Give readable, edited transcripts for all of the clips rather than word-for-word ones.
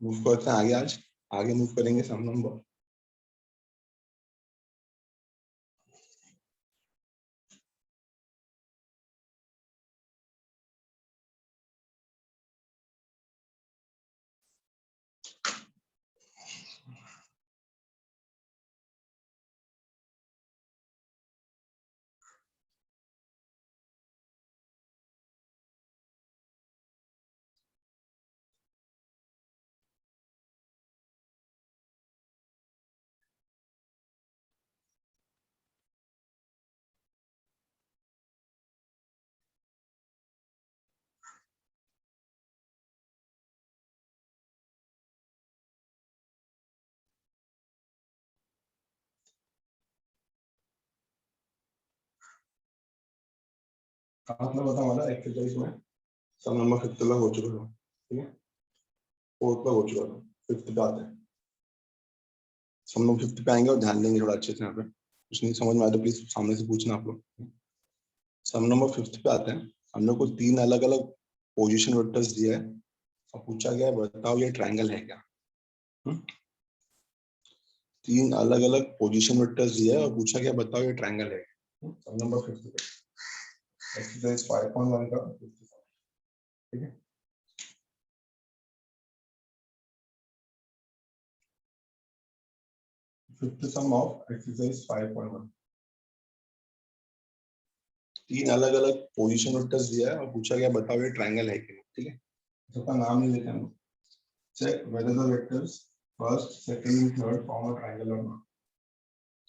Move करते हैं आगे। आज आगे मूव करेंगे सम नंबर। कहाँ तक बता हमारा एक्सरसाइज में सम नंबर 5 तक हो चुका है, ठीक है। 4 तक हो चुका है, 5 पे आते हैं। सम नंबर 5 पे आएंगे और ध्यान देंगे थोड़ा अच्छे से। यहाँ पे कुछ नहीं समझ में आया तो प्लीज सामने से पूछना आप लोग। सम नंबर 5 पे आते हैं। हम लोग को 3 अलग अलग पोजीशन वेक्टर्स दिया है और पूछा गया है बताओ ये ट्रायंगल है क्या। 3 अलग अलग पोजीशन वेक्टर्स दिया है और पूछा गया बताओ ये ट्रायंगल है। सम नंबर 5 पे एक्सरसाइज 5.1 का, ठीक है। Fifth some of exercise 5.1। 3 अलग अलग पोजीशन वेक्टर्स दिया है और पूछा गया बताओ ये ट्रायंगल है कि नहीं, ठीक है। सबका नाम नहीं लेते हम। Check whether the vectors first second and third form a triangle or not.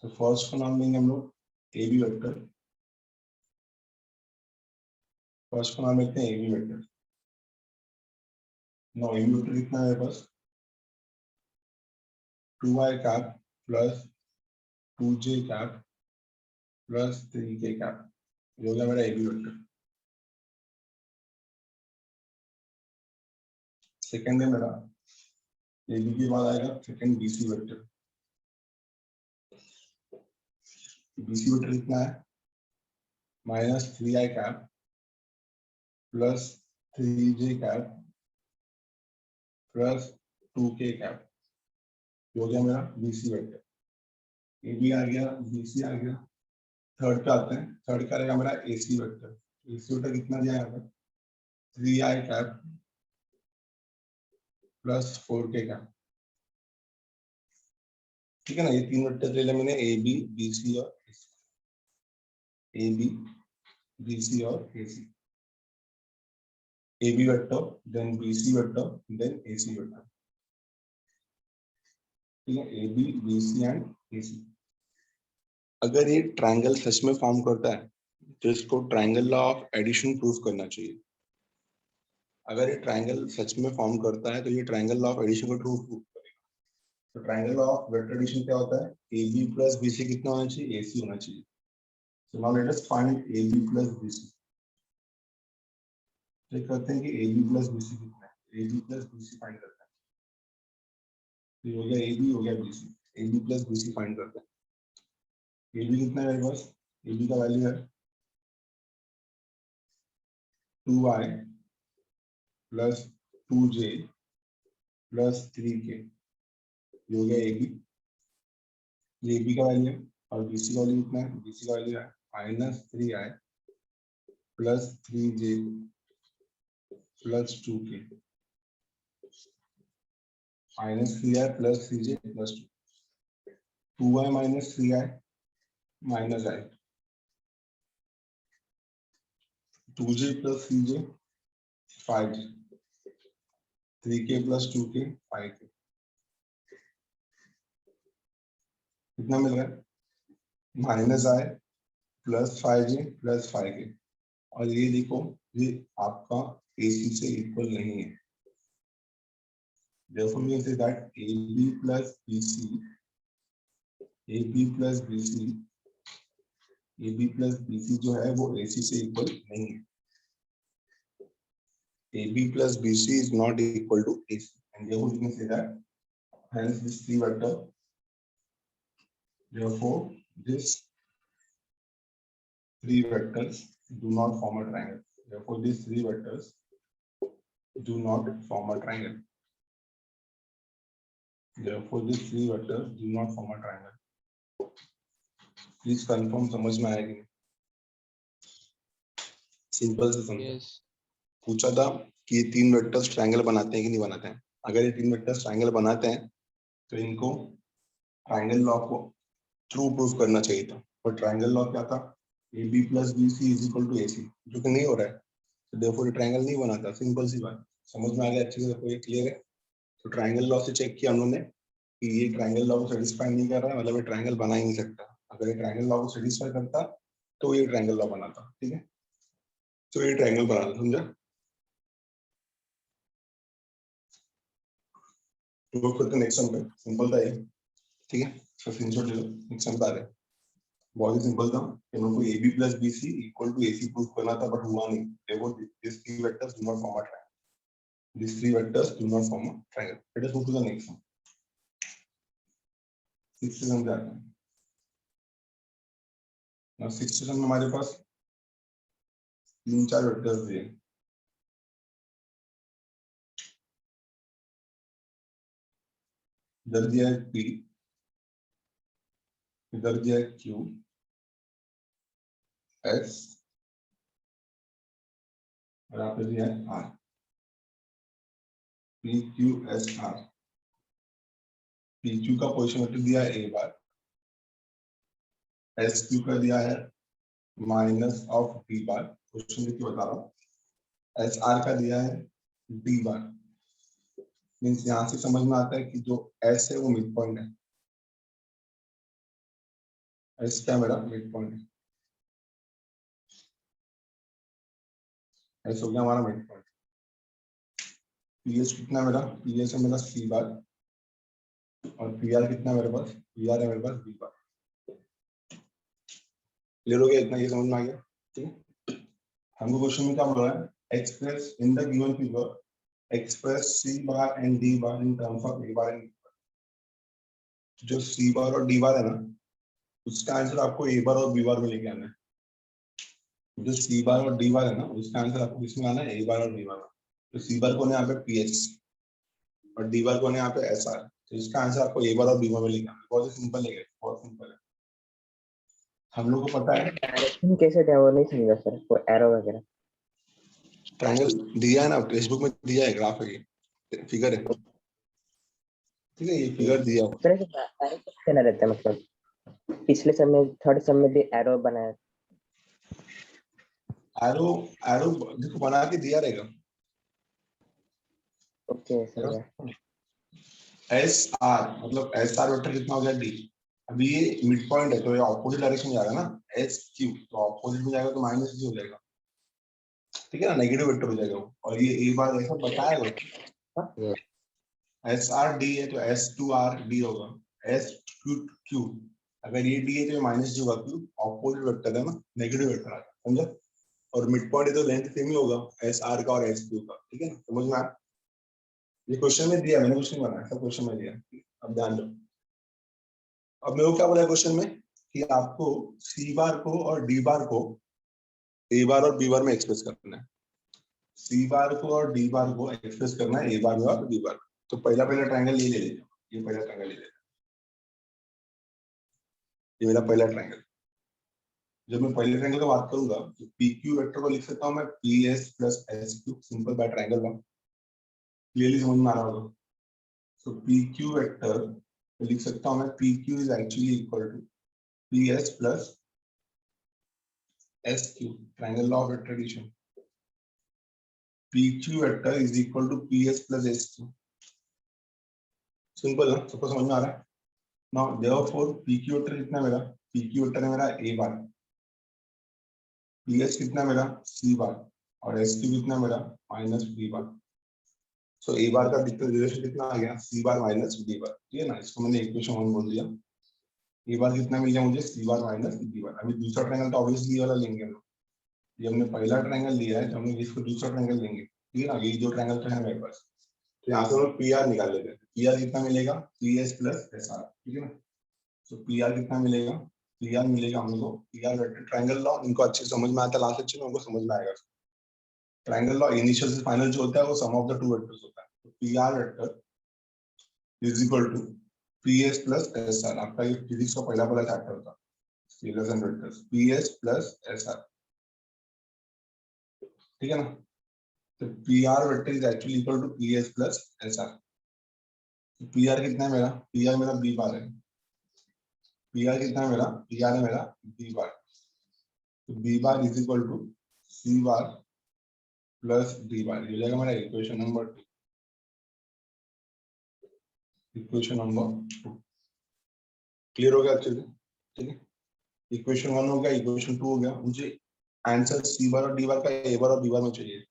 तो फर्स्ट का नाम लेंगे हम लोग ए बी वेक्टर। फर्स्ट का नाम लेते हैं A B vector. Now A B vector कितना है बस 2i cap plus 2j cap plus 3k cap, ये हो गया मेरा ए बी वेक्टर। सेकंड है मेरा ए बी के बाद आएगा second B C vector. B C vector कितना है -3i cap plus 3j cap plus 2k cap, हो गया मेरा बीसी वेक्टर। ए बी आ गया, बीसी आ गया। थर्ड पे आते हैं। थर्ड का रहेगा मेरा एसी वेक्टर। एसी वेक्टर कितना दिया है यहाँ पे 3i cap plus 4k cap, ठीक है ना। ये 3 वेक्टर ले लिया मैंने ए बी बी सी और ए बी बी सी और A C. A B vector then B C vector then A C vector, ठीक है। ए B B C and A C. अगर ये ट्रायंगल सच में फॉर्म करता है तो इसको triangle law of addition proof करना चाहिए। अगर ये ट्रायंगल सच में फॉर्म करता है तो ये ट्रायंगल लॉ ऑफ एडिशन को प्रूफ करेगा। तो triangle law of vector addition क्या होता है ए बी प्लस बी सी कितना होना चाहिए ए सी होना चाहिए। So now let us find A B plus B C. चेक करते हैं कि A B plus B C कितना है। ए B plus B C find करते हैं। तो हो गया ए बी हो गया B C. A B plus B C find करते हैं। ए बी कितना है मेरे पास ए बी का वैल्यू है 2i plus 2j plus 3k, ये हो गया ए बी। ये बी का वैल्यू है और बी सी का वैल्यू कितना है बी सी का वैल्यू है -3i plus 3j plus 2k, -3i plus 3j plus 2i minus 3i minus i 2j plus 3j 5j 3k plus 2k 5k, कितना मिल रहा है -i plus 5j plus 5k। और ये देखो ये आपका AC से इक्वल नहीं है। Therefore we say that AB plus BC, AB plus BC, AB plus BC जो है वो AC से इक्वल नहीं है। AB plus BC is not equal to AC, and therefore we can say that hence this three vector. Therefore this three vectors do not form a triangle. Therefore these three vectors do not form a triangle. Therefore, these three vectors do not form a triangle. Please confirm, समझ में आएगी? Simple से समझो। Yes. पूछा था कि ये तीन वेक्टर्स ट्रायंगल बनाते हैं कि नहीं बनाते हैं। अगर ये तीन वेक्टर्स ट्रायंगल बनाते हैं तो इनको ट्रायंगल लॉ को थ्रू प्रूफ करना चाहिए था, पर ट्रायंगल लॉ क्या था? AB + BC = AC, जो कि नहीं हो रहा है, तो देयरफॉर ये ट्रायंगल नहीं बनाता। सिंपल सी बात, समझ में आ गया अच्छे से? सबको ये क्लियर है? तो ट्रायंगल लॉ से चेक किया हमने कि ये ट्रायंगल लॉ को सेटिस्फाई नहीं कर रहा है, मतलब ये ट्रायंगल बना ही नहीं सकता। अगर ये ट्रायंगल लॉ को सेटिस्फाई करता तो ये ट्रायंगल लॉ बनाता। ठीक है, तो ये ट्रायंगल बनाता, समझा? तो करते नेक्स्ट सम पे, सिंपल था ये। ठीक है, तो स्क्रीनशॉट ले लो। नेक्स्ट सम पे आ रहे हैं। बहुत ही सिंपल था, इनको AB + BC = AC प्रूफ करना था, बट हुआ नहीं। देखो, these three vectors do not form a triangle. These three vectors do not form a triangle. Let us move to the next one. Sixth sum पे आते हैं। Now सिक्स्थ सम में हमारे पास तीन चार वेक्टर्स दिए। इधर दिया है P, इधर दिया है Q, S, और यहाँ पे दिया है R। P, Q, S, R। PQ का पोजीशन वेक्टर दिया है A बार, SQ का दिया है -(B बार), क्वेश्चन देखिए बता रहा हूँ। SR का दिया है D बार। मीन्स यहाँ से समझ में आता है कि जो S है वो मिड पॉइंट है। S क्या मेरा मिड पॉइंट है, S हो गया हमारा मिड पॉइंट। PS कितना मेरा? PS है मेरा C बार, और PR कितना मेरे पास? PR है मेरे पास B बार। क्लियर हो गया? इतना ये समझ में आ गया? ठीक है, हमको क्वेश्चन में क्या बोल रहा है? Express in the given figure, express C bar and D bar in terms of A bar and B बार। जो C बार और D बार है ना, उसका आंसर आपको A बार और B बार में लेके आना है। जो C बार और D बार है ना, उसका आंसर आपको किसमें आना है? A बार और B बार में। तो C बार कौन है यहाँ पे? PS, और D बार कौन है यहाँ पे? SR। तो इसका आंसर आपको A बार और B बार में लेके आना है। बहुत ही सिंपल है, बहुत सिंपल है। हम लोग को पता है डायरेक्शन कैसे दिया वो नहीं समझा सर, वो एरो वगैरह। ट्रायंगल दिया है ना, टेक्स्ट में दिया है, ग्राफ है, ये फिगर है। ठीक है, ये फिगर दिया हुआ। सर एरो कैसे ना रहता है, मतलब पिछले सम में थर्ड सम में भी एरो बनाया। एरो, एरो देखो बना के दिया रहेगा। Okay sir. SR मतलब SR वेक्टर कितना हो गया? D। अभी ये मिड पॉइंट है तो ये ऑपोजिट डायरेक्शन में जाएगा ना, SQ, तो ऑपोजिट में जाएगा तो -G हो जाएगा। ठीक है ना, नेगेटिव वेक्टर हो जाएगा वो। और ये A बार ऐसा बताया हुआ SR D है तो S2R D होगा, SQ अगर ये D है तो -G होगा, क्यों? ऑपोजिट वेक्टर है ना, नेगेटिव वेक्टर आ, समझा? और मिड पॉइंट है तो लेंथ सेम ही होगा SR का और SQ का। ठीक है ना, समझ में आया? ये क्वेश्चन में दिया, मैंने कुछ नहीं बनाया, सब क्वेश्चन में दिया। अब ध्यान दो। अब मेरे को क्या बोला है क्वेश्चन में कि आपको C बार को और D बार को A बार और B बार में एक्सप्रेस करना है। C बार को और D बार को एक्सप्रेस करना है A बार में और B बार में। तो पहला ट्रायंगल ये ले लीजिए, ये पहला ट्रायंगल ले लीजिए, ये मेरा पहला ट्रायंगल। जब मैं पहले ट्रायंगल की बात करूंगा तो PQ वेक्टर को लिख सकता हूं मैं PS + SQ, simple by triangle one. Clearly समझ में आ रहा होगा? तो PQ वेक्टर लिख सकता हूं मैं, PQ is actually equal to PS + SQ, triangle law of vector addition. PQ vector is equal to PS + SQ। Simple है, सबको समझ में आ रहा है? नाउ देयरफॉर PQ वेक्टर कितना है मेरा? PQ वेक्टर है मेरा A बार, PS कितना है मेरा? C बार, और SQ कितना है मेरा? -B bar. सो A बार का रिलेशन कितना आ गया? C बार -B बार। ठीक है ना, इसको मैंने इक्वेशन 1 बोल दिया। A बार कितना मिल गया मुझे? C बार -B बार। अभी दूसरा ट्रायंगल तो ऑब्वियसली ये वाला लेंगे हम लोग। ये हमने पहला ट्रायंगल लिया है, तो हम लोग इसको दूसरा ट्रायंगल लेंगे। ठीक है ना, ये जो ट्रायंगल तो है मेरे पास, तो यहाँ से हम लोग PR निकाल लेते हैं। PR कितना मिलेगा? PS + SR। ठीक है ना, तो PR कितना मिलेगा? PR मिलेगा हम लोग को, PR वेक्टर ट्रायंगल लॉ इनको अच्छे से समझ में आता है, लास्ट लेक्चर में उनको समझ में आएगा। ट्रायंगल लॉ इनिशियल से फाइनल जो होता है वो sum of the two vectors होता है। तो PR vector is equal to PS plus SR। आपका ये फिजिक्स का पहला चैप्टर था, scalars and vectors. PS plus SR, ठीक है ना। तो PR vector is actually equal to PS plus SR। PR कितना है मेरा? PR मेरा B बार है। PR कितना है मेरा? PR है मेरा B बार। तो B bar is equal to C bar plus D bar. ये हो जाएगा मेरा equation number 2। Equation number 2 clear हो गया अच्छे से, ठीक है। इक्वेशन 1 हो गया, इक्वेशन 2 हो गया। मुझे आंसर C बार और D बार का A बार और B बार में चाहिए।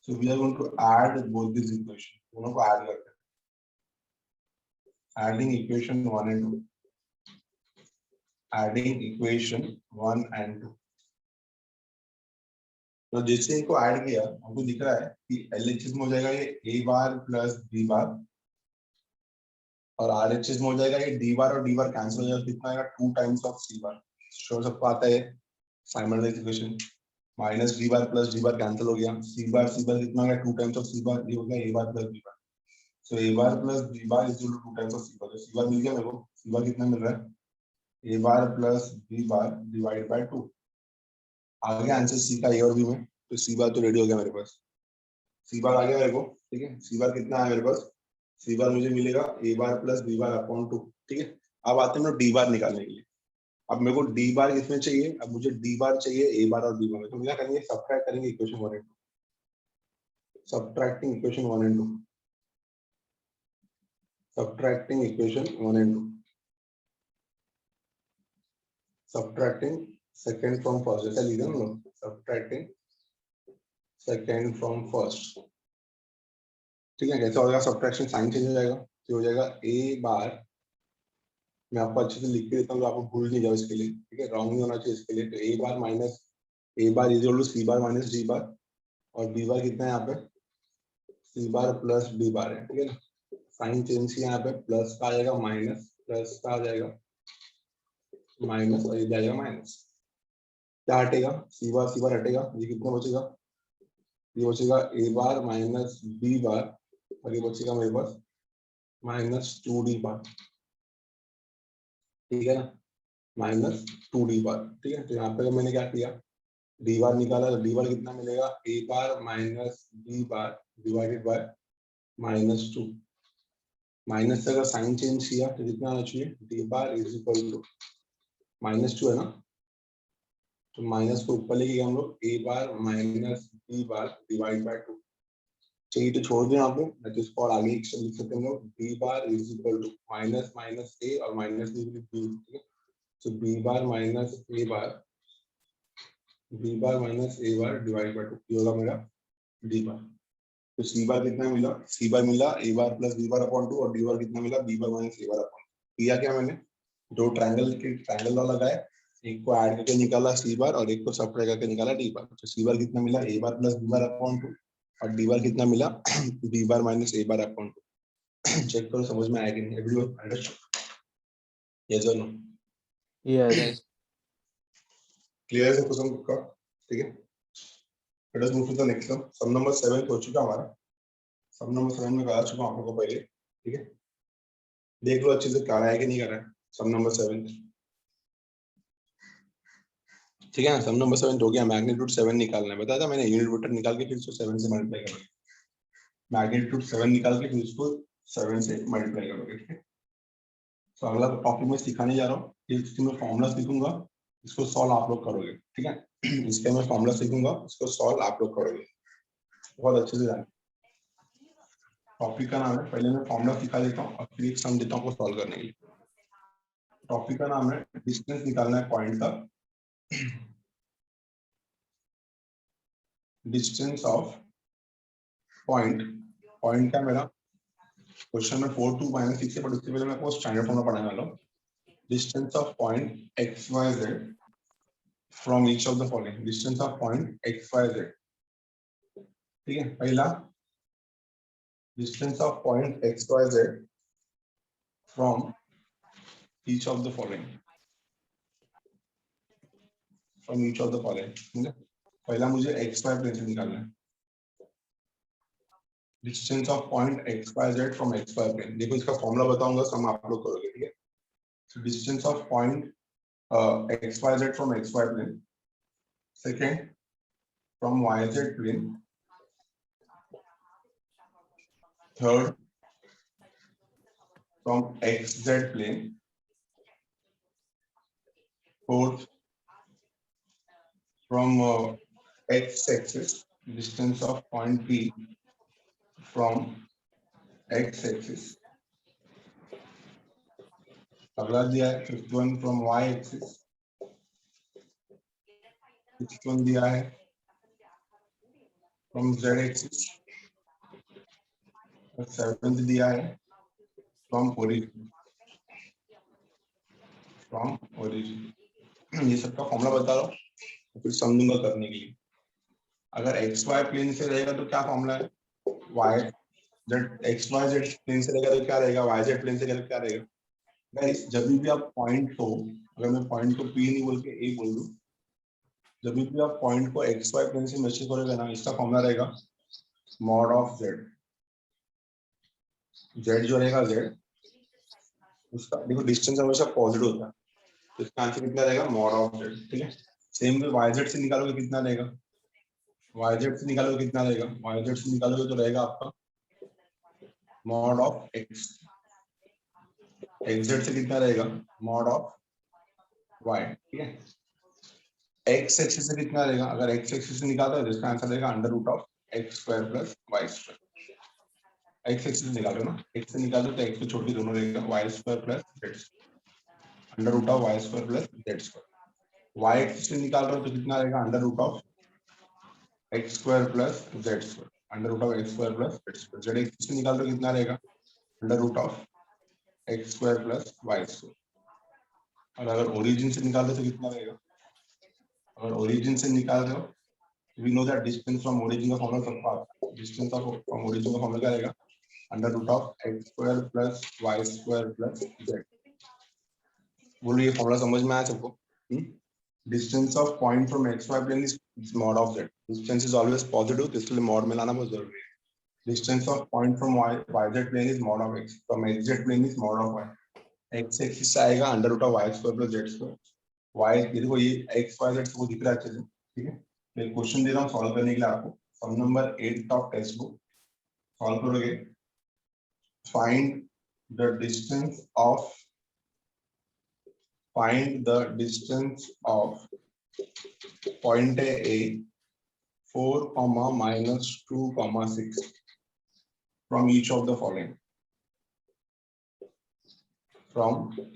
So we are going to add both this equation, दोनों को ऐड करते हैं। Adding equation 1 and 2, adding equation 1 and 2। तो जैसे इनको ऐड किया, हमको दिख रहा है कि LHS में हो जाएगा ये A बार प्लस B बार, और RHS में हो जाएगा ये D बार और D बार कैंसिल हो जाएगा। कितना आएगा? 2 times of C bar. Sure सबको आता है साइमल्टेनियस इक्वेशन। माइनस D बार प्लस D बार कैंसिल हो गया। C बार कितना आएगा? 2 टाइम्स ऑफ C बार। ये हो गया A bar plus B bar. So A bar plus B bar is equal to 2 times of C bar. C bar मिल गया मेरे को। C बार कितना मिल रहा है? A bar plus B bar divide by 2। आ गया आंसर C का A और B में। तो C बार तो रेडी हो गया मेरे पास। C बार आ गया मेरे को, ठीक है। C बार कितना है मेरे पास? C बार मुझे मिलेगा A bar plus B bar upon 2, ठीक है। अब आते हैं D बार निकालने के लिए। अब मेरे को D बार किसमें चाहिए? अब मुझे D बार चाहिए A बार और B बार में। तो क्या करेंगे? सबट्रैक्ट करेंगे equation 1 and 2। Subtracting equation 1 and 2। Subtracting equation 1 and 2। Subtracting second from first, जैसा लिखा ना लोग, सबट्रैक्टिंग सेकंड फ्रॉम फर्स्ट, ठीक है। कैसे हो जाएगा? सबट्रैक्शन साइन चेंज हो जाएगा, तो हो जाएगा A बार। मैं आपको अच्छे से लिख के देता हूँ, आपको भूल नहीं जाओ इसके लिए, ठीक है। रॉन्ग नहीं होना चाहिए इसके लिए। तो A bar minus A bar is equal to C bar minus D bar, और B बार कितना है यहाँ पे? C bar plus D bar है, ठीक है ना। साइन चेंज किया यहाँ पे, प्लस का आ जाएगा माइनस, प्लस का आ जाएगा माइनस, और ये जाएगा माइनस। क्या हटेगा? C बार हटेगा। ये कितना बचेगा? ये बचेगा A बार माइनस B बार, और ये बचेगा मेरे पास माइनस 2D बार, ठीक है ना। माइनस 2D बार, ठीक है। तो यहाँ पे मैंने क्या किया? D बार निकाला, तो D बार कितना मिलेगा? A bar minus B bar divided bye minus 2। Minus से अगर साइन चेंज किया तो कितना आना चाहिए? D bar is equal to minus 2 है ना, तो माइनस को ऊपर लेके हम लोग A bar minus B bar divide by 2। चाहिए तो छोड़ दें यहाँ पे, नहीं तो इसको और आगे लिख सकते हैं हम लोग। B bar is equal to minus minus A और माइनस B, ठीक है। तो B bar minus A bar, B bar minus A bar divide by 2, ये होगा मेरा D बार। तो C बार कितना मिला? C बार मिला A bar plus B bar upon 2, और D बार कितना मिला? B bar minus A bar upon 2। किया क्या मैंने? दो ट्रायंगल लॉ लगाए, एक को ऐड करके निकाला C बार, और एक को सबट्रैक्ट करके निकाला D बार। तो C बार कितना मिला? A bar plus B bar upon 2, और D बार कितना मिला? B bar minus A bar upon 2। Check करो समझ में आया कि नहीं? Everyone understood? यस और नो? Yes. क्लियर है क्वेश्चन का, ठीक है। Let us move to the next sum. Sum number 7 हो चुका हमारा। सम नंबर 7 में करा चुका हूं आप लोगों को पहले, ठीक है। देख लो अच्छे से कर रहा है कि नहीं कर रहा है सम नंबर 7, ठीक है ना। सम नंबर 7 हो गया। मैग्नीट्यूड 7 निकालना है, बताया था मैंने। यूनिट वेक्टर निकाल के फिर इसको 7 से मल्टीप्लाई करोगे। मैग्नीट्यूड 7 निकाल के फिर इसको 7 से मल्टीप्लाई करोगे, ठीक है। तो अगला टॉपिक में सिखाने जा रहा हूँ, इसके मैं फॉर्मूला सीखूंगा, इसको सॉल्व आप लोग करोगे, ठीक है। इसके मैं फॉर्मूला सीखूंगा, इसको सॉल्व आप लोग करोगे बहुत अच्छे से जाने। टॉपिक का नाम है, पहले मैं फॉर्मूला सिखा देता हूँ और फिर एक सम देता हूँ सॉल्व करने के लिए। टॉपिक का नाम है डिस्टेंस निकालना है पॉइंट का, डिस्टेंस ऑफ पॉइंट। पॉइंट का मेरा क्वेश्चन में 4 2 -6 है, बट उससे पहले मैं आपको स्टैंडर्ड फॉर्मूला पढ़ाने वाला हूँ। Distance of point x y z from each of the following. Distance of point x y z, ठीक है। पहला distance of point x y z from each of the following, from each of the following, ठीक है। पहला मुझे x y plane से निकालना है। Distance of point x y z from x y plane. देखो इसका फॉर्मूला बताऊंगा, सम आप लोग करोगे, ठीक है। So distance of point x y z from x y plane, second from y z plane, third from x z plane, fourth from x axis, distance of point P from x axis. अगला दिया है fifth one from y axis, sixth one दिया है from z axis, और seventh दिया है from origin, ये सबका फॉर्मूला बता रहा हूँ, फिर समझूंगा करने के लिए। अगर एक्स वाई प्लेन से रहेगा तो क्या फॉर्मूला है, y z, x y z plane से रहेगा तो क्या रहेगा, वाई जेड प्लेन से रहेगा क्या रहेगा। गाइस जब भी आप पॉइंट को, अगर मैं पॉइंट को पी नहीं बोल के ए बोल दूं, जब भी आप पॉइंट को एक्स वाई प्लेन से मेजर करोगे ना, इसका फॉर्मूला रहेगा मॉड ऑफ जेड। जेड जो रहेगा जेड, उसका देखो डिस्टेंस हमेशा पॉजिटिव होता है, तो इसका आंसर कितना रहेगा, मॉड ऑफ जेड, ठीक है। सेम वे वाई जेड से निकालोगे कितना रहेगा, वाई जेड से निकालोगे कितना रहेगा, वाई जेड से निकालोगे तो रहेगा आपका mod of x, x Z से कितना रहेगा, मॉड ऑफ वाई, ठीक है। एक्स एक्सिस से कितना रहेगा, अगर एक्स एक्सिस से निकालते हैं तो इसका आंसर रहेगा under root of x square plus y square. X axis से निकालो ना, एक्स से निकालो तो एक्स से छोटी दोनों रहेगा, y square plus z square, under root of y square plus z square. Y axis से निकाल रहे हो तो कितना रहेगा, under root of x square plus z square, under root of x square plus z square. Z axis से निकाल रहे हो कितना रहेगा, under root of x square plus y square. और अगर ओरिजिन से निकाल रहे हो तो कितना रहेगा, अगर ओरिजिन से निकाल रहे हो, we know that distance from origin का फॉर्मूला सबको आता है, distance of from origin का फॉर्मूला क्या रहेगा, under root of x square plus y square plus z. बोलो ये फॉर्मूला समझ में आया सबको। Distance of point from x y plane is mod of z, distance is always positive, तो इसलिए मॉड में लाना बहुत जरूरी है। Distance of point from y z plane is mod of x, from x z plane is mod of y. X axis से आएगा under root of y square plus z square, y देखो ये x y Z सबको दिख रहा है अच्छे से, ठीक है। मैं क्वेश्चन दे रहा हूँ सॉल्व करने के लिए आपको, sum number 8 of text book, solve करोगे। Find the distance of, find the distance of point A 4, -2, 6 from each of the following, from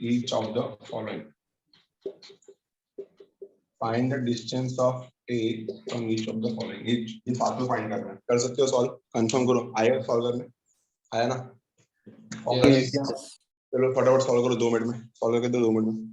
each of the following. Find the distance of A from each of the following. ये साथ में find करना है, कर सकते हो solve, confirm करो आएगा सॉल्व करने, आया ना। Yes. चलो फटाफट सॉल्व करो, 2 मिनट में सॉल्व करके दो, 2 मिनट में।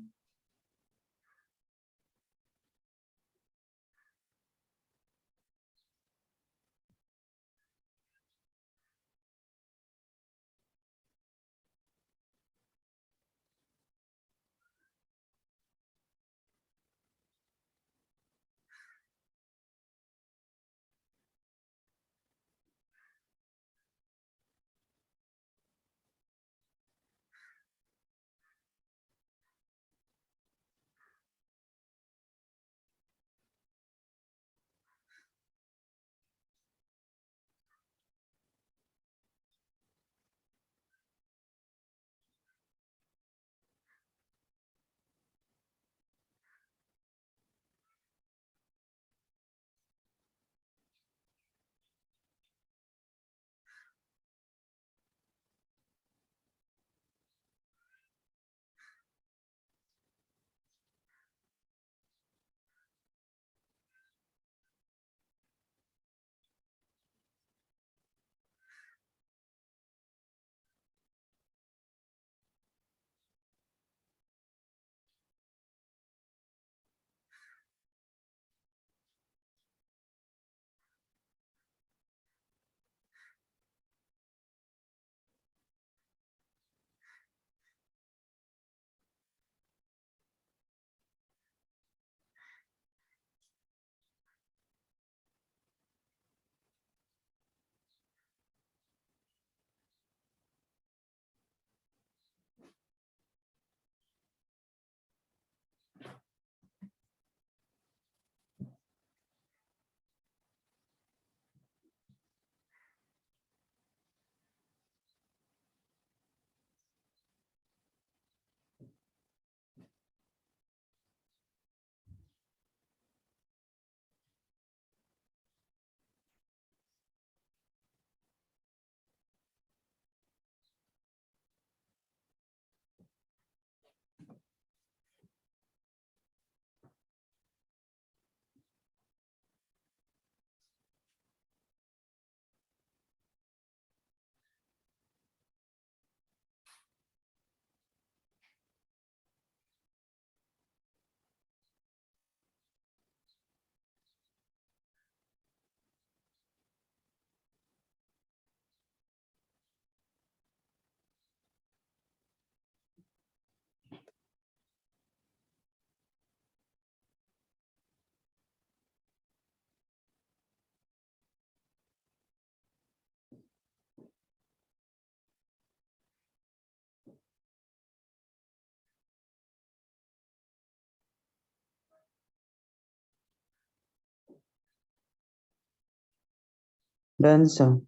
Done, sir.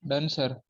Done, sir.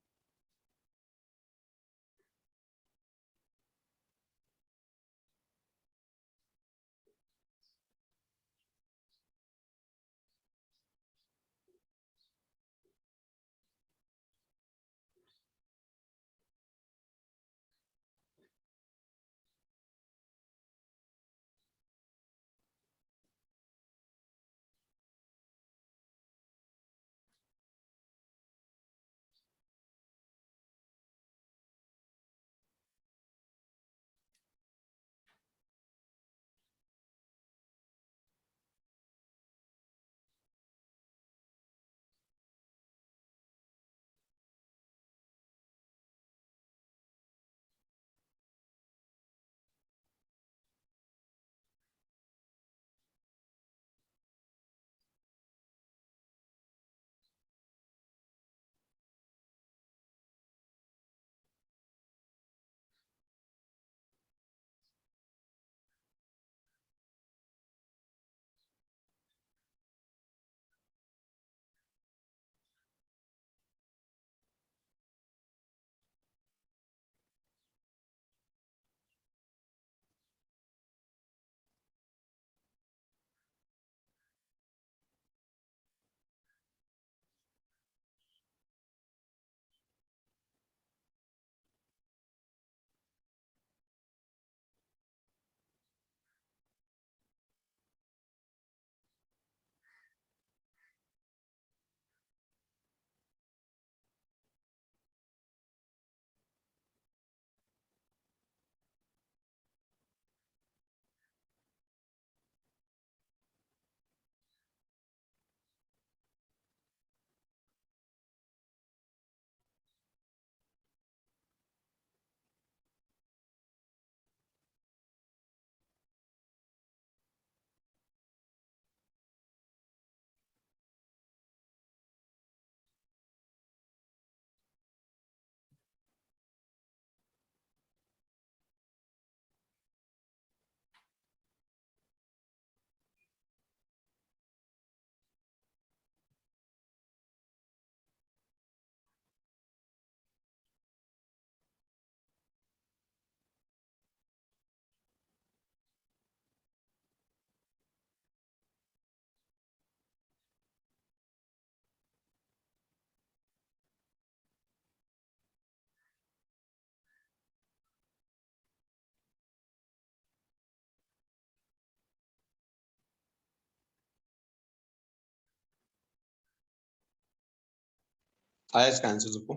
आया इसका आंसर सबको?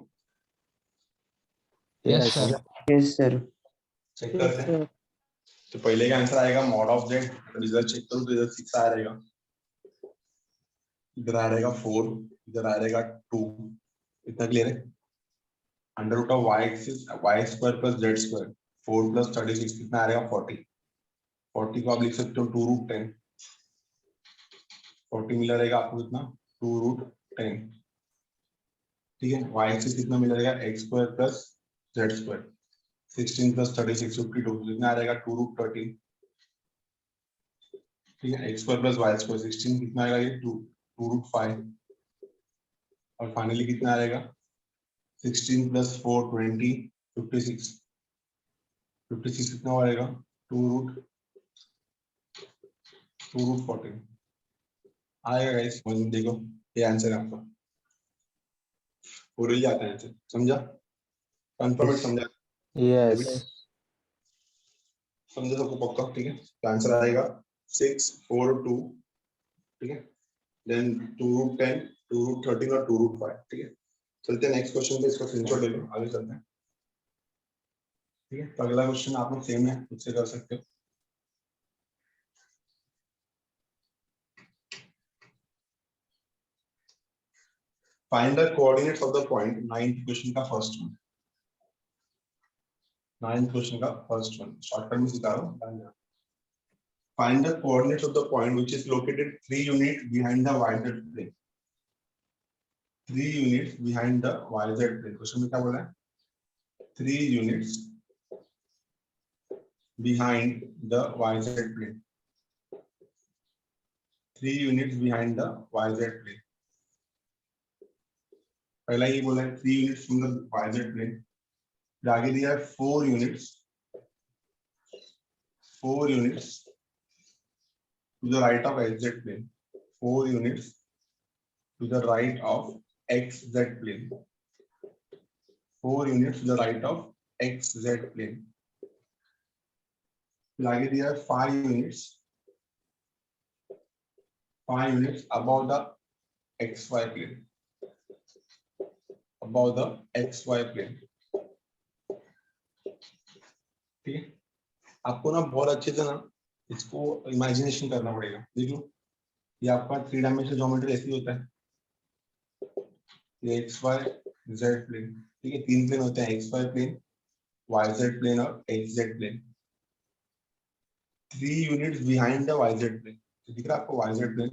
Yes, sir. Yes, sir. Check करते हैं। तो पहले का आंसर आएगा mod of z, result check करो तो इधर 6 आ रहेगा, इधर आ रहेगा 4, इधर आ रहेगा 2, इतना क्लियर है? Under root of y square plus z square 4 plus 36 कितना आ रहेगा 40, 40 को आप लिख सकते हो 2 रूट 10, 40 मिला रहेगा आपको कितना 2 रूट 10, ठीक है। वाई एक्सिस कितना मिला रहेगा x square plus z square 16 plus 36 52 कितना आ रहेगा 2 रूट 13, ठीक है। X square plus y square 16 कितना आएगा ये 2 रूट 5, और फाइनली कितना आएगा 16 प्लस 4 20 56, 56 कितना आएगा 2 रूट 14 आएगा गाइस। समझ में देखो ये आंसर है आपका, पूरे ही आता है आंसर, समझा? कंफर्म समझा? Yes. समझा सबको पक्का? ठीक है, तो आंसर आएगा 6 4 2, ठीक है, देन 2 रूट 10 2 रूट 13 और 2 रूट 5, ठीक है। चलते हैं नेक्स्ट क्वेश्चन पे, इसका स्क्रीनशॉट ले लो, आगे चलते हैं, ठीक है। तो अगला क्वेश्चन आप लोग सेम है, खुद से कर सकते हो। Find the coordinates of the point, 9th question का फर्स्ट वन, 9th क्वेश्चन का फर्स्ट वन शॉर्टकट में सिखा रहा हूं। Find the coordinates of the point which is located 3 unit behind the yz plane, 3 units behind the yz plane. Question में क्या बोला है? 3 units behind the yz plane, 3 units behind the yz plane, पहला ये बोला है 3 units from the y z plane, फिर आगे दिया है 4 units to the right of xz plane, 4 units to the right of xz plane, 4 units to the right of xz plane, फिर आगे दिया है 5 units above the xy plane, above the xy plane। ठीक है, आपको ना बहुत अच्छे से ना इसको इमेजिनेशन करना पड़ेगा। देख लो, ये आपका 3 डायमेंशनल ज्योमेट्री ऐसे ही होता है, ये xy z प्लेन, ठीक है, 3 प्लेन होते हैं, xy प्लेन, yz प्लेन और xz plane. 3 units behind the yz plane, तो दिख रहा है आपको yz प्लेन।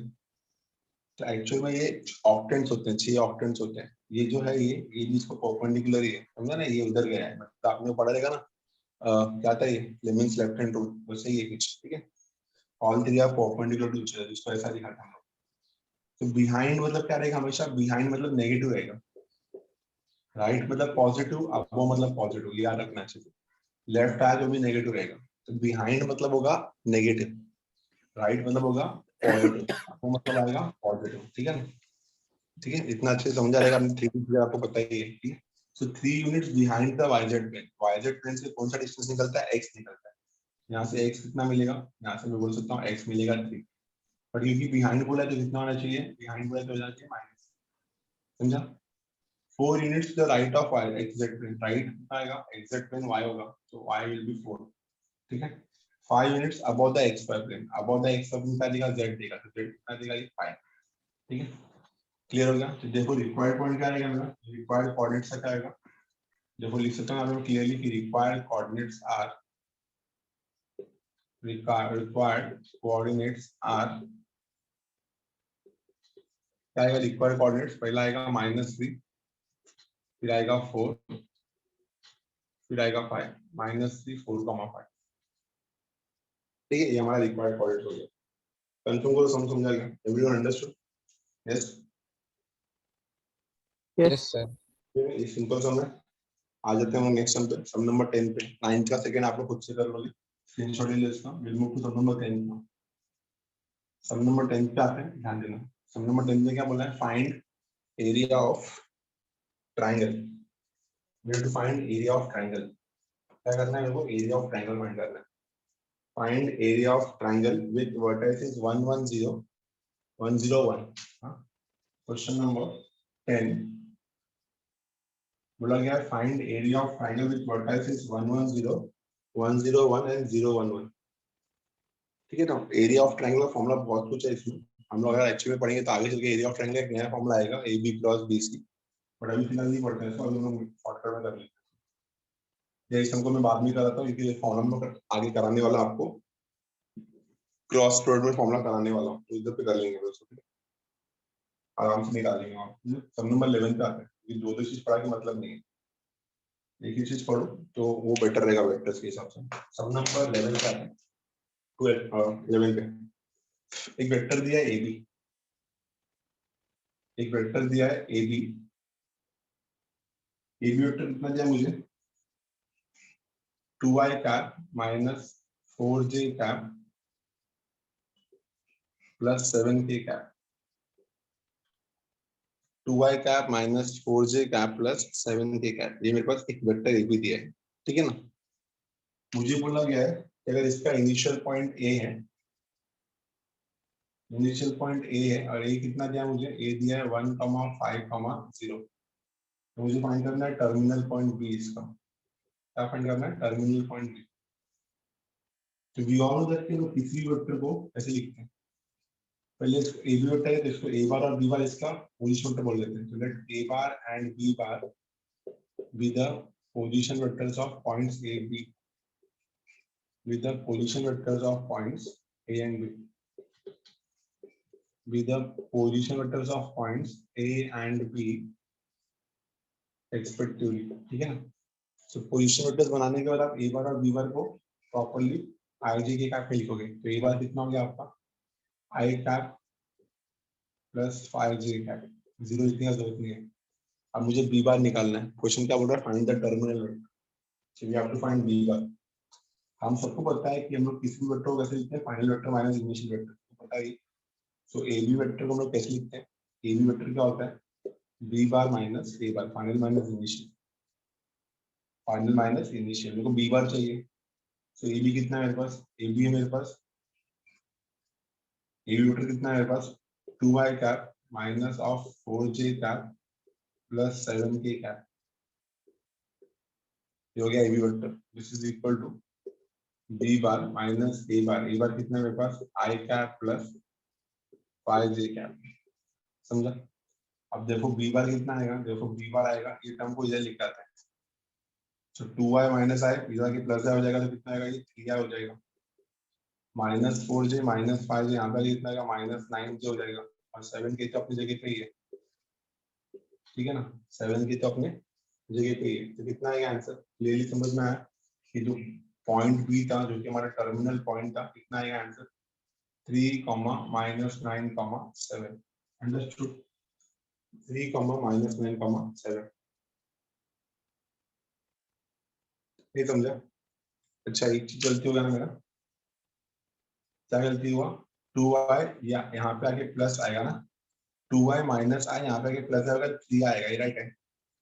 तो एक्चुअल में ये ऑक्टेंट्स होते हैं, 6 ऑक्टेंट्स होते हैं। ये जो है ये इसको परपेंडिकुलर ही है, समझा ना, ये उधर गया है, मतलब आपने पढ़ा रहेगा ना, क्या था ये लेमिंग्स लेफ्ट हैंड रूल, वैसे ही है कुछ। ठीक है, all three are perpendicular to each other, इसको ऐसा लिखा था हम लोग। तो बिहाइंड मतलब क्या रहेगा, हमेशा बिहाइंड मतलब नेगेटिव रहेगा, राइट मतलब पॉजिटिव, अबव मतलब पॉजिटिव, याद रखना चाहिए। लेफ्ट आया जो भी नेगेटिव रहेगा, तो बिहाइंड मतलब होगा नेगेटिव, राइट मतलब होगा पॉजिटिव, अबव मतलब आएगा पॉजिटिव। ठीक है, ठीक है, इतना अच्छे से समझा रहेगा, हमने 3 चीजें आपको पता ही है। ठीक है, so 3 units behind the yz plane, yz plane से कौन सा डिस्टेंस निकलता है, x निकलता है। यहाँ से x कितना मिलेगा, यहाँ से मैं बोल सकता हूँ x मिलेगा 3, बट क्योंकि बिहाइंड बोला है तो कितना होना चाहिए, बिहाइंड बोला तो हो जाना चाहिए माइनस, समझा। 4 units the right of xz plane, right कितना आएगा, xz प्लेन y होगा, तो y विल बी 4। ठीक है, 5 units above the xy plane, above the xy plane क्या देगा, z देगा, तो z कितना देगा, ये 5। ठीक है, क्लियर हो गया। तो देखो रिक्वायर्ड पॉइंट क्या आएगा मेरा, रिक्वायर्ड कोऑर्डिनेट्स का क्या आएगा, देखो लिख सकता हूँ मैं क्लियरली कि रिक्वायर्ड कोऑर्डिनेट्स आर क्या आएगा, रिक्वायर्ड कोऑर्डिनेट्स पहला आएगा -3, फिर आएगा 4, फिर आएगा 5, -3 4, 5। ठीक है, ये हमारा रिक्वायर्ड कोऑर्डिनेट हो गया। कंफर्म करो, समझा गया, everyone understood? Yes, Yes, sir. ये सिंपल सम है। आ जाते हैं हम नेक्स्ट सम पे, सम नंबर 10 पे। 9th का सेकंड आप लोग खुद से कर लोगे, स्क्रीनशॉट ले लो इसका, will move to sum number 10 का। सम नंबर 10 पे आते हैं, ध्यान देना। सम नंबर 10 में क्या बोला है, find area of triangle. We have to find area of triangle. क्या करना है मेरे को, एरिया ऑफ ट्राइंगल फाइंड करना है। Find area of triangle with vertices 1 1 0 1 0 1। Question number 10 बोला गया है, find area of triangle with vertices 1 1 0 1 0 1 and 0 1 1। ठीक है ना, एरिया ऑफ ट्राइंगल का फॉर्मूला बहुत कुछ है इसमें, हम लोग अगर एक्चुअली में पढ़ेंगे तो आगे चल के एरिया ऑफ ट्राइंगल एक नया फॉर्मूला आएगा, a b cross b c, but अभी फिलहाल नहीं पढ़ते हैं, तो अभी हम लोग शॉर्टकट में कर लेते हैं। ये इसको मैं बाद में कर रहा था, क्योंकि फॉर्मूला में आगे कराने वाला आपको क्रॉस प्रोडक्ट में फॉर्मूला कराने वाला हूँ, तो इधर पे कर लेंगे दोस्तों, आराम से निकालेंगे आप। सब नंबर 11 पे आते हैं, ये दो दो चीज पढ़ा के मतलब नहीं है, एक ही चीज पढ़ो तो वो बेटर रहेगा वेक्टर्स के हिसाब से। सब नंबर 11 पे आते हैं, 11 पे एक वेक्टर दिया है ए बी, एक वेक्टर दिया है ए बी, ए बी वेक्टर कितना दिया मुझे, 2i cap minus 4j cap plus 7k cap, 2i cap minus 4j cap plus 7k cap, ये मेरे पास एक वेक्टर ए बी दिया है। ठीक है ना, मुझे बोला गया है कि अगर इसका इनिशियल पॉइंट ए है, इनिशियल पॉइंट ए है, और ए कितना दिया मुझे, ए दिया है 1 5 0, तो मुझे फाइंड करना है टर्मिनल पॉइंट बी इसका। क्या फाइंड करना है, टर्मिनल पॉइंट बी। तो वी ऑल नो दैट कि लोग किसी वेक्टर को ऐसे लिखते हैं, पहले इसको ए बी वेक्टर है तो इसको ए बार और बी बार इसका पोजीशन वेक्टर बोल देते हैं। तो let a bar and b bar be the position vectors of points a b, with the position vectors of points A and B, with the position vectors of points A and B respectively। ठीक है ना, तो position vectors बनाने के बाद आप ए बार और B bar को प्रॉपर्ली आई जे के कैप में लिखोगे। तो ए बार कितना हो गया आपका, I cap plus 5j cap, zero लिखने का जरूरत नहीं है, अब मुझे बी बार निकालना है। क्वेश्चन क्या बोल रहा है, find the terminal vector, so we have to find b bar. हम सबको पता है कि हम लोग किसी भी वेक्टर को कैसे लिखते हैं, final vector minus initial vector, तो पता है। सो ए बी वेक्टर को हम लोग कैसे लिखते हैं, ए बी वेक्टर क्या होता है, बी बार माइनस ए bar, final minus initial, final minus initial. मेरे को बी बार चाहिए, सो ए बी कितना है मेरे पास, ए बी है मेरे पास, ए बी वेक्टर कितना है मेरे पास, 2i cap minus of 4j cap plus 7k cap, ये हो गया A B vector. This is equal to B bar minus A bar कितना है मेरे पास, I cap plus 5j cap, समझा। अब देखो बी बार कितना आएगा, देखो बी बार आएगा, ये टर्म को इधर लिख आते हैं, तो 2i माइनस आई इधर के प्लस आई हो जाएगा, तो कितना आएगा, ये 3i हो जाएगा, माइनस 4j माइनस 5j, यहाँ पर कितना आएगा, माइनस 9j हो जाएगा, और 7k तो अपनी जगह पे ही है, ठीक है ना, 7k तो अपने जगह पे ही है। तो कितना आएगा आंसर, क्लियरली समझ में आया कि जो पॉइंट बी था, जो कि हमारा टर्मिनल पॉइंट था, कितना आएगा आंसर, 3, -9, 7। अंडरस्टूड, 3, -9, 7, नहीं समझा। अच्छा एक चीज गलती हो गया ना मेरा, क्या गलती हुआ, 2i या यहाँ पे आके प्लस आएगा ना, 2i माइनस आई यहाँ पे आके प्लस आएगा, 3 आएगा, ये राइट है,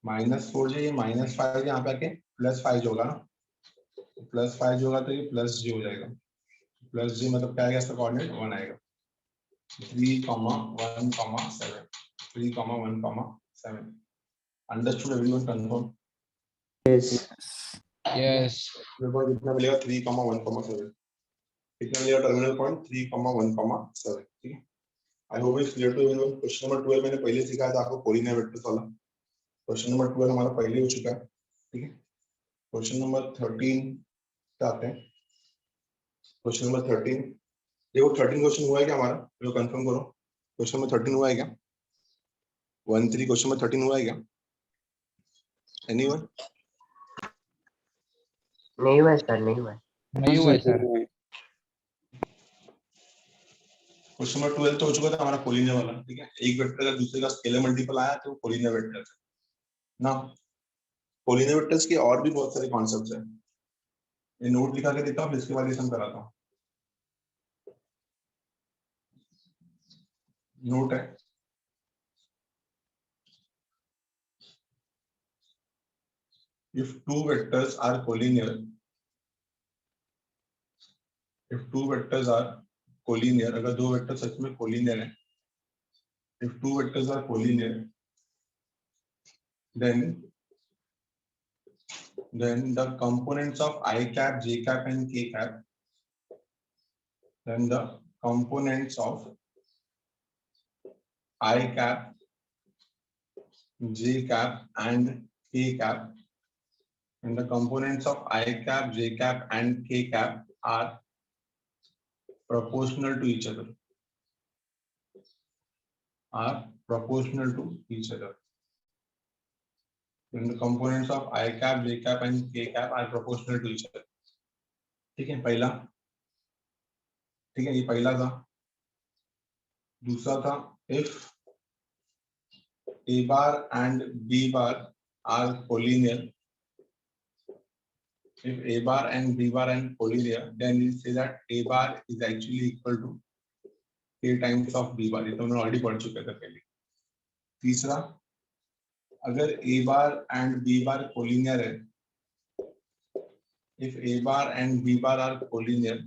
माइनस 4j ये माइनस 5 यहाँ पे आके प्लस 5 होगा ना, प्लस 5 होगा तो ये प्लस जी हो जाएगा, प्लस जी मतलब क्या आएगा, इसका कोऑर्डिनेट 1 आएगा, 3,1,7, 3,1,7। Understood everyone, confirm. Yes. Yes. मेरे को कितना मिलेगा, 3,1,7, कितना मिलेगा टर्मिनल पॉइंट, 3,1,7, ठीक है। I hope it's clear to everyone. Question number 12 मैंने पहले सिखाया था आपको, कोलिनियर वेक्टर्स वाला। क्वेश्चन नंबर 12 हमारा पहले हो चुका है, ठीक है। क्वेश्चन नंबर 13 पे आते हैं। क्वेश्चन नंबर 13, देखो 13 क्वेश्चन हुआ है क्या हमारा, जो कंफर्म करो, क्वेश्चन नंबर 13 हुआ है क्या, 13 क्वेश्चन नंबर 13 हुआ है क्या, एनीवन? नहीं हुआ है सर, नहीं हुआ है। नहीं हुआ है सर। क्वेश्चन नंबर 12 तो हो चुका था हमारा कोलिनियर वाला, ठीक है। एक वेक्टर का दूसरे का स्केलर मल्टीपल आया तो कोलिनियर वेक्टर ना। कोलिनियर वेक्टर्स के और भी बहुत सारे कॉन्सेप्ट्स हैं, ये नोट लिखा के देता हूँ, फिर इसके बाद ये सम कराता हूँ। नोट है, if two vectors are collinear, if two vectors are collinear, अगर दो वेक्टर सच में collinear है, if two vectors are collinear, then the components of I cap, J cap and K cap, then the components of I cap, J cap and K cap, and the components of I cap, J cap and K cap are proportional to each other, are proportional to each other. When the components of I cap, J cap and K cap are proportional to each other. ठीक है पहला, ठीक है ये पहला था। दूसरा था if A bar and B bar are collinear, if A bar and B bar are collinear, then we say that A bar is actually equal to K times of B bar, ये तो हमने already पढ़ चुके थे पहले। तीसरा, अगर A bar and B bar collinear है, if A bar and B bar are collinear,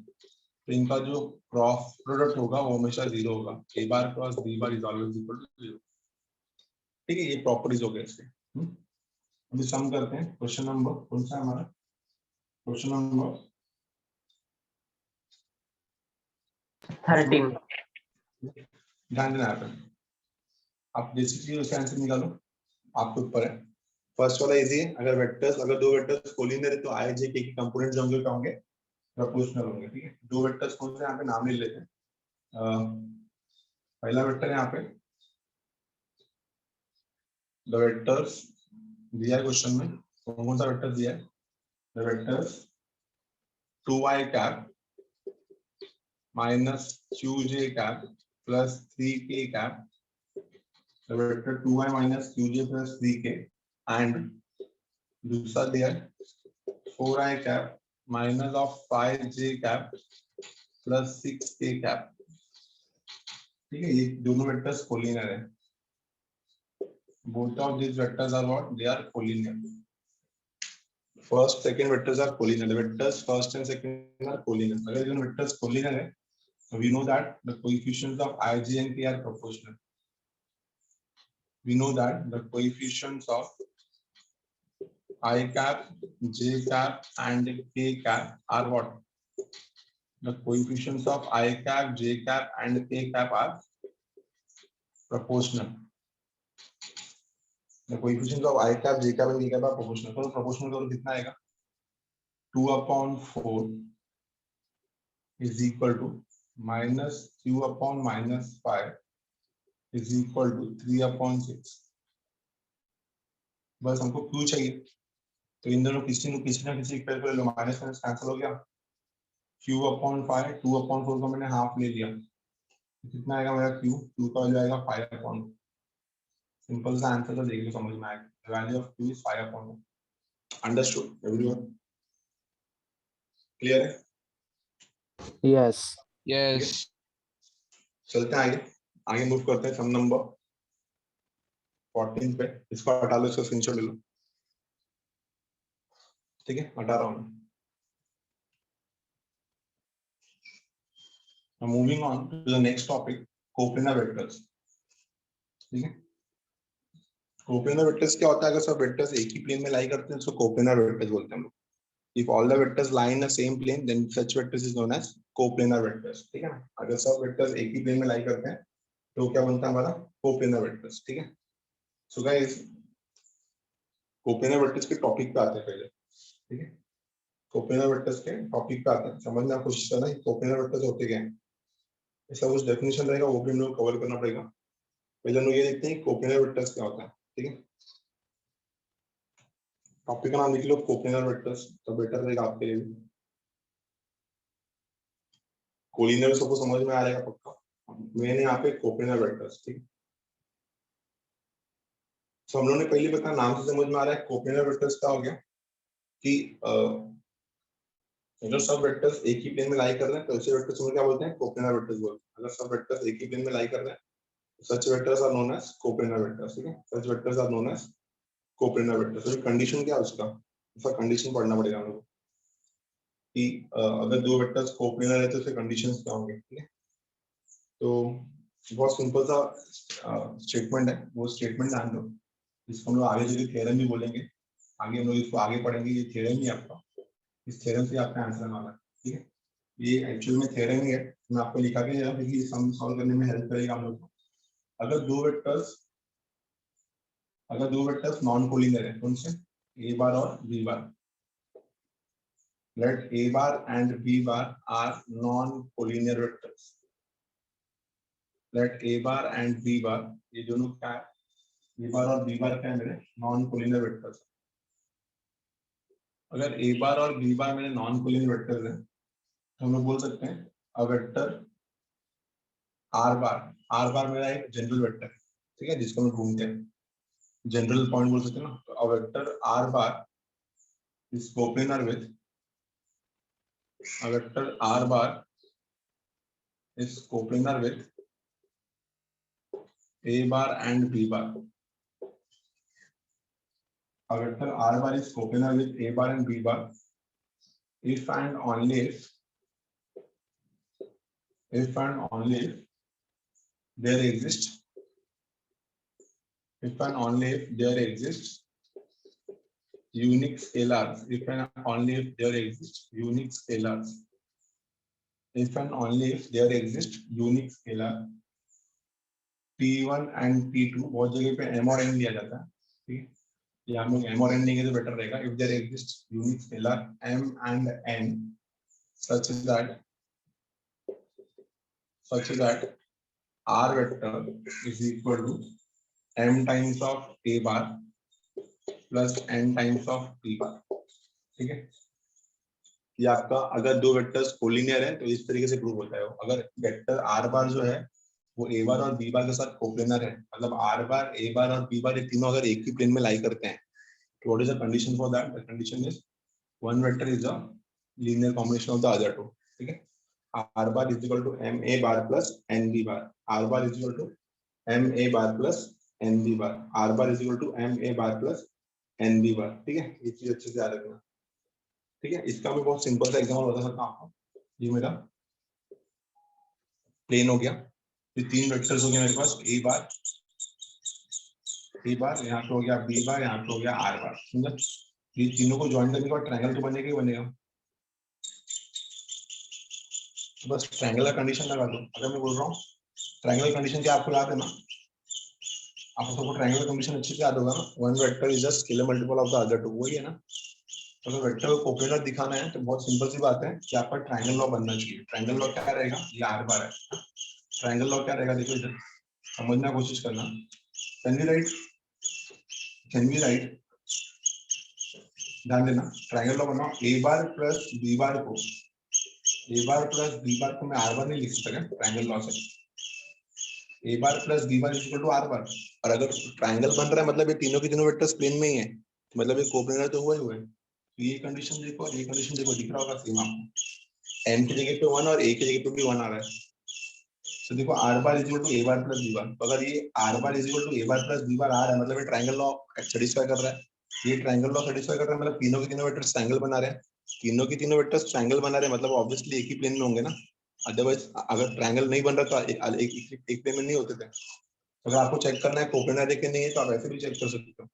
तो इनका जो क्रॉस प्रोडक्ट होगा वो हमेशा 0 होगा, A bar cross B bar is always equal to 0, ठीक है। ये प्रॉपर्टीज हो गए इसके। अभी सम करते हैं। क्वेश्चन नंबर कौन सा है हमारा, क्वेश्चन नंबर 13। ध्यान देना है, आप जैसी चीज उसका आंसर निकालो, आपके ऊपर है। फर्स्ट वाला इजी है, अगर वेक्टर्स, अगर दो वेक्टर्स कोलिनियर है तो आई जे के कंपोनेंट्स होंगे क्या होंगे, प्रोपोर्शनल होंगे, ठीक है। दो वेक्टर्स कौन से यहाँ पे नाम ले लेते हैं। पहला वेक्टर यहाँ पे द वेक्टर्स दिया है क्वेश्चन में, कौन सा वेक्टर दिया है, the vectors 2i cap minus 2j cap plus 3k cap, vector 2i minus qj plus 3k and दूसरा दिया है 4i cap minus of 5j cap plus 6k cap। ठीक है, ये दोनों वेक्टर्स कोलिनियर है। both of these vectors are what? They are collinear. First, second vectors are collinear. Vectors first and second are collinear. अगर दोनों vectors collinear है, so we know that the coefficients of I, J and K are proportional. We know that the coefficients of I cap, J cap and K cap are what? The coefficients of I cap, J cap and K cap are proportional. The coefficients of I cap, J cap and K cap are proportional. तो proportional करो कितना आएगा? 2/4 is equal to minus q upon minus 5 is equal to 3/6. बस हमको q चाहिए, तो इन दोनों किसी ना किसी इक्वल कर लो, माइनस माइनस कैंसिल हो गया। q/5 2/4 को मैंने हाफ ले लिया, कितना आएगा मेरा q का वैल्यू आएगा 5/4। सिंपल सा आंसर तो देख लो, समझ में आएगा। The value of q is 5/4। Understood everyone? Clear है? Yes. Yes. चलते हैं आगे मूव करते हैं। सम नंबर 14 पे, इसको हटा लो, इसका स्क्रीनशॉट ले लो। ठीक है, हटा रहा हूँ। Moving on to the next topic, coplanar vectors. ठीक है, कोप्लेनर वेक्टर्स क्या होता है? अगर सब वेक्टर्स एक ही प्लेन में लाई करते हैं तो कोप्लेनर वेक्टर्स बोलते हैं हम लोग। If all the vectors lie in the same plane, then such vectors is known as coplanar vectors। ठीक है ना, अगर सब वेक्टर्स एक ही प्लेन में लाई करते हैं तो क्या बनता है हमारा? Coplanar vectors. ठीक है, सो गाइस कोप्लेनर वेक्टर्स के टॉपिक पे आते हैं पहले। ठीक है, कोप्लेनर वेक्टर्स के टॉपिक पे आते हैं, समझने की कोशिश करना कि कोप्लेनर वेक्टर्स होते क्या हैं। इसका कुछ डेफिनेशन रहेगा, वो भी हम लोग कवर करना पड़ेगा। पहले हम लोग ये देखते हैं कि कोप्लेनर वेक्टर्स क्या होता है। ठीक है, टॉपिक का नाम लिख लो, कोप्लेनर वेक्टर्स, तो बेटर रहेगा आपके लिए। कोलिनियर सबको समझ में आ जाएगा पक्का। मेन यहाँ पे कोप्लेनर वेक्टर्स। ठीक है, तो हम लोगों ने पहले बताया, नाम से समझ में आ रहा है कोप्लेनर वेक्टर्स क्या हो गया कि जो सब वेक्टर्स एक ही प्लेन में लाई कर रहे हैं तो ऐसे वेक्टर्स को क्या बोलते हैं? कोप्लेनर वेक्टर्स बोलते हैं। अगर सब वेक्टर्स एक ही प्लेन में लाई कर रहे हैं such vectors are known as coplanar vectors. ठीक है, such vectors are known as coplanar vectors. तो कंडीशन क्या है उसका? उसका कंडीशन पढ़ना पड़ेगा हम लोग कि अगर दो वेक्टर्स कोप्लेनर है तो उसके कंडीशंस क्या होंगे। ठीक है, तो बहुत सिंपल सा स्टेटमेंट है, वो स्टेटमेंट जान लो, इसको हम लोग आगे चलिए थ्योरम भी बोलेंगे। आगे हम लोग इसको आगे पढ़ेंगे, ये थ्योरम ही आपका, इस थ्योरम से आपका आंसर आना है। ठीक है, ये एक्चुअल में थ्योरम ही है, मैं आपको लिखा के दे रहा हूं क्योंकि ये सम सॉल्व करने में हेल्प करेगा हम लोग को। अगर दो वेक्टर्स नॉन कोलिनियर है, कौन से? a बार और b bar. Let a bar and b bar are non collinear vectors. Let a bar and b bar, ये दोनों क्या है? a बार और b बार क्या है मेरे? Non collinear vectors. अगर a बार और b बार मेरे नॉन कोलिनियर वेक्टर्स हैं तो हम लोग बोल सकते हैं अ वेक्टर r बार मेरा एक जनरल वेक्टर है। ठीक है, जिसको हम ढूंढते हैं, जनरल पॉइंट बोल सकते हैं ना। तो a vector r bar is coplanar with, a vector r bar is coplanar with a bar and b bar। A vector r bar is coplanar with a bar and b bar if and only if there exists unique scalars, if and only if there exist unique scalars, if and only if there exist unique scalar p1 and p2। बहुत जगह पे m और n लिया जाता है। ठीक है, या हम लोग m और n लेंगे तो बेटर रहेगा। if there exists unique scalar m and n such that r vector is equal to m times of a bar plus n times of p bar। ठीक है, ये आपका अगर दो वेक्टर्स कोलिनियर है तो इस तरीके से प्रूव होता है। अगर वेक्टर r बार जो है वो ए बार और बी बार के साथ कोप्लेनर है, मतलब आर बार, ए बार और बी बार ये तीनों अगर एक ही प्लेन में लाई करते हैं, तो what is the condition for that? The condition is one vector is a linear combination of the other two, ठीक है। R bar is equal to M A bar plus N B bar, are bar is equal to M A bar plus N B bar, are bar is equal to M A bar plus N B bar, ठीक है। ये चीज अच्छे से याद रखना, ठीक है। इसका मैं बहुत सिंपल सा एग्जांपल बता सकता हूँ आपको। ये मेरा प्लेन हो गया, ये तीन वेक्टर्स हो गए मेरे पास, ए बार, यहाँ पे हो गया बी बार, यहाँ पे हो गया आर बार, समझा। ये तीनों को ज्वाइन करने के बाद ट्रायंगल तो बनेगा ही बनेगा। तो बस ट्रायंगल का कंडीशन लगा दो। अगर मैं बोल रहा हूँ ट्रायंगल कंडीशन क्या आपको याद है ना, आपको सबको ट्रायंगल कंडीशन अच्छे से याद होगा ना, one vector is a scalar multiple of the other two, वही है ना। तो अगर वेक्टर को कोप्लेनर दिखाना है तो बहुत सिंपल सी बात है कि आपका ट्रायंगल लॉ बनना चाहिए। ट्रायंगल लॉ क्या रहेगा, ये आर बार है, ट्रायंगल लॉ क्या रहेगा, देखो इधर समझने की कोशिश करना। कैन वी राइट, ध्यान देना, ट्रायंगल लॉ बनाओ, ए बार प्लस बी बार को, ए बार प्लस बी बार को मैं आर बार नहीं लिख सकता क्या ट्रायंगल लॉ से? A bar plus B bar equal to R bar. और अगर ट्रायंगल बन रहा है मतलब ये तीनों की तीनों वेक्टर्स प्लेन में ही है, मतलब ये कोप्लेनर तो हुआ ही हुआ है। तो ये कंडीशन देखो, ये कंडीशन देखो, दिख रहा होगा सेम आपको, एम की जगह पे 1 और ए की जगह पे भी 1 आ रहा है। तो देखो R bar is equal to A bar plus B bar, तो अगर ये R bar is equal to A bar plus B bar आ रहा है मतलब ये ट्रायंगल लॉ सेटिस्फाई कर रहा है। ये ट्रायंगल लॉ सेटिस्फाई कर रहा है मतलब तीनों के तीनों वेक्टर्स ट्रायंगल बना रहे हैं, तीनों की तीनों वेक्टर्स ट्रायंगल बना रहे हैं मतलब ऑब्वियसली एक ही प्लेन में होंगे ना। अदरवाइज अगर ट्रायंगल नहीं बन रहा तो एक प्लेन में नहीं होते थे। अगर आपको चेक करना है कोप्लेनर है कि नहीं है तो आप ऐसे भी चेक कर सकते हो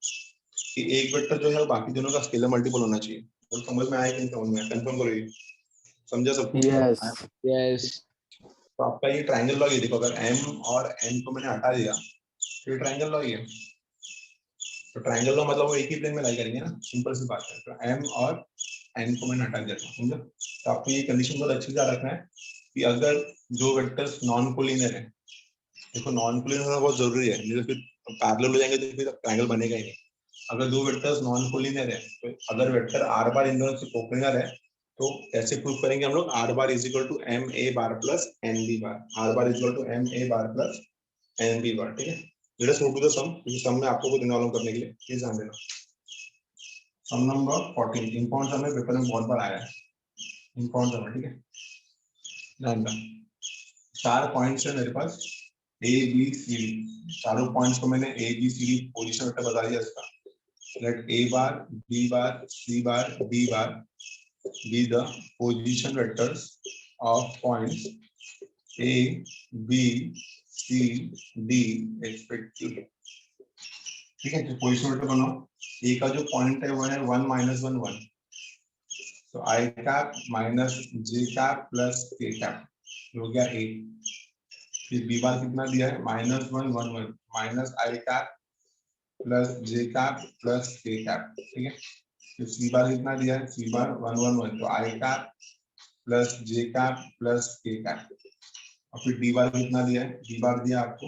कि एक वेक्टर जो है वो बाकी दोनों का स्केलर मल्टीपल होना चाहिए। और समझ में आया कि नहीं समझ में आया, कंफर्म करो, ये समझा सबको? Yes. Yes. तो आपका ये ट्रायंगल लॉ, ये देखो अगर m और n को मैंने हटा दिया तो ये ट्रायंगल लॉ ही है। तो ट्रायंगल लॉ मतलब वो एक ही प्लेन में लाई करेंगे ना, सिंपल सी बात है। तो m और n को मैंने हटा दिया, समझो। तो आपको ये कंडीशन बहुत अच्छे से याद रखना है कि अगर दो वेक्टर्स नॉन कोलिनियर है, देखो नॉन कोलिनियर होना बहुत जरूरी है, नहीं तो फिर पैरेलल हो जाएंगे तो फिर ट्रायंगल बनेगा ही नहीं। अगर दो वेक्टर्स नॉन कोलिनियर है तो अगर वेक्टर आर बार इन दोनों से कोप्लेनर है तो कैसे प्रूव करेंगे हम लोग, R bar is equal to M A bar plus N B bar, are bar is equal to M A bar plus N B bar, ठीक है। Let us move to the sum, क्योंकि sum में आपको को देने वाला हूं करने के लिए, प्लीज ध्यान देना। सम नंबर 14 इंपॉर्टेंट सम है, पेपर में बहुत बार आया है, इंपॉर्टेंट सम है, ठीक है। ध्यान देना, 4 पॉइंट्स है मेरे पास ए बी सी डी, चारों पॉइंट्स को मैंने a b c d position vector बता दिया इसका। Let a bar b bar c bar d bar be the position vectors of points A, B, C, D respectively, ठीक है। तो position vector बनाओ, ए का जो पॉइंट है वो है 1 -1 1, तो आई कैप माइनस जे कैप प्लस के कैप हो गया ए। फिर बी बार कितना दिया है -1 1 1 minus i cap plus J cap plus के कैप, ठीक है। फिर सी बार कितना दिया है, सी बार 1 1 1, तो आई कैप प्लस जे कैप प्लस के कैप। और फिर डी बार कितना दिया है, डी बार दिया आपको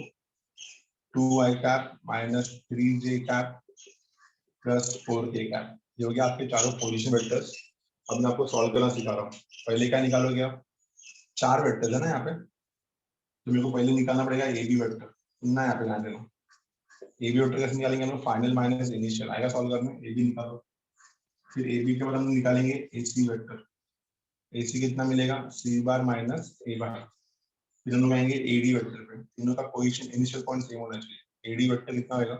2 आई कैप माइनस 3 जे कैप प्लस 4 के कैप। ये हो गया आपके चारों पोजीशन वेक्टर्स। अब मैं आपको सॉल्व करना सिखा रहा हूँ। पहले क्या निकालोगे आप, 4 वेक्टर्स है ना यहाँ पे, तो मेरे को पहले निकालना पड़ेगा ए बी वेक्टर, सुनना यहाँ पे ध्यान देना। ए बी वेक्टर कैसे निकालेंगे हम लोग, फाइनल माइनस इनिशियल आएगा सॉल्व करने, ए बी निकालो। फिर ए बी के बाद हम निकालेंगे ए सी वेक्टर, ए सी कितना मिलेगा, सी बार माइनस ए बार। फिर हम लोग आएंगे एडी वेक्टर पे, तीनों का पोजीशन इनिशियल पॉइंट सेम होना चाहिए। एडी वेक्टर कितना होगा,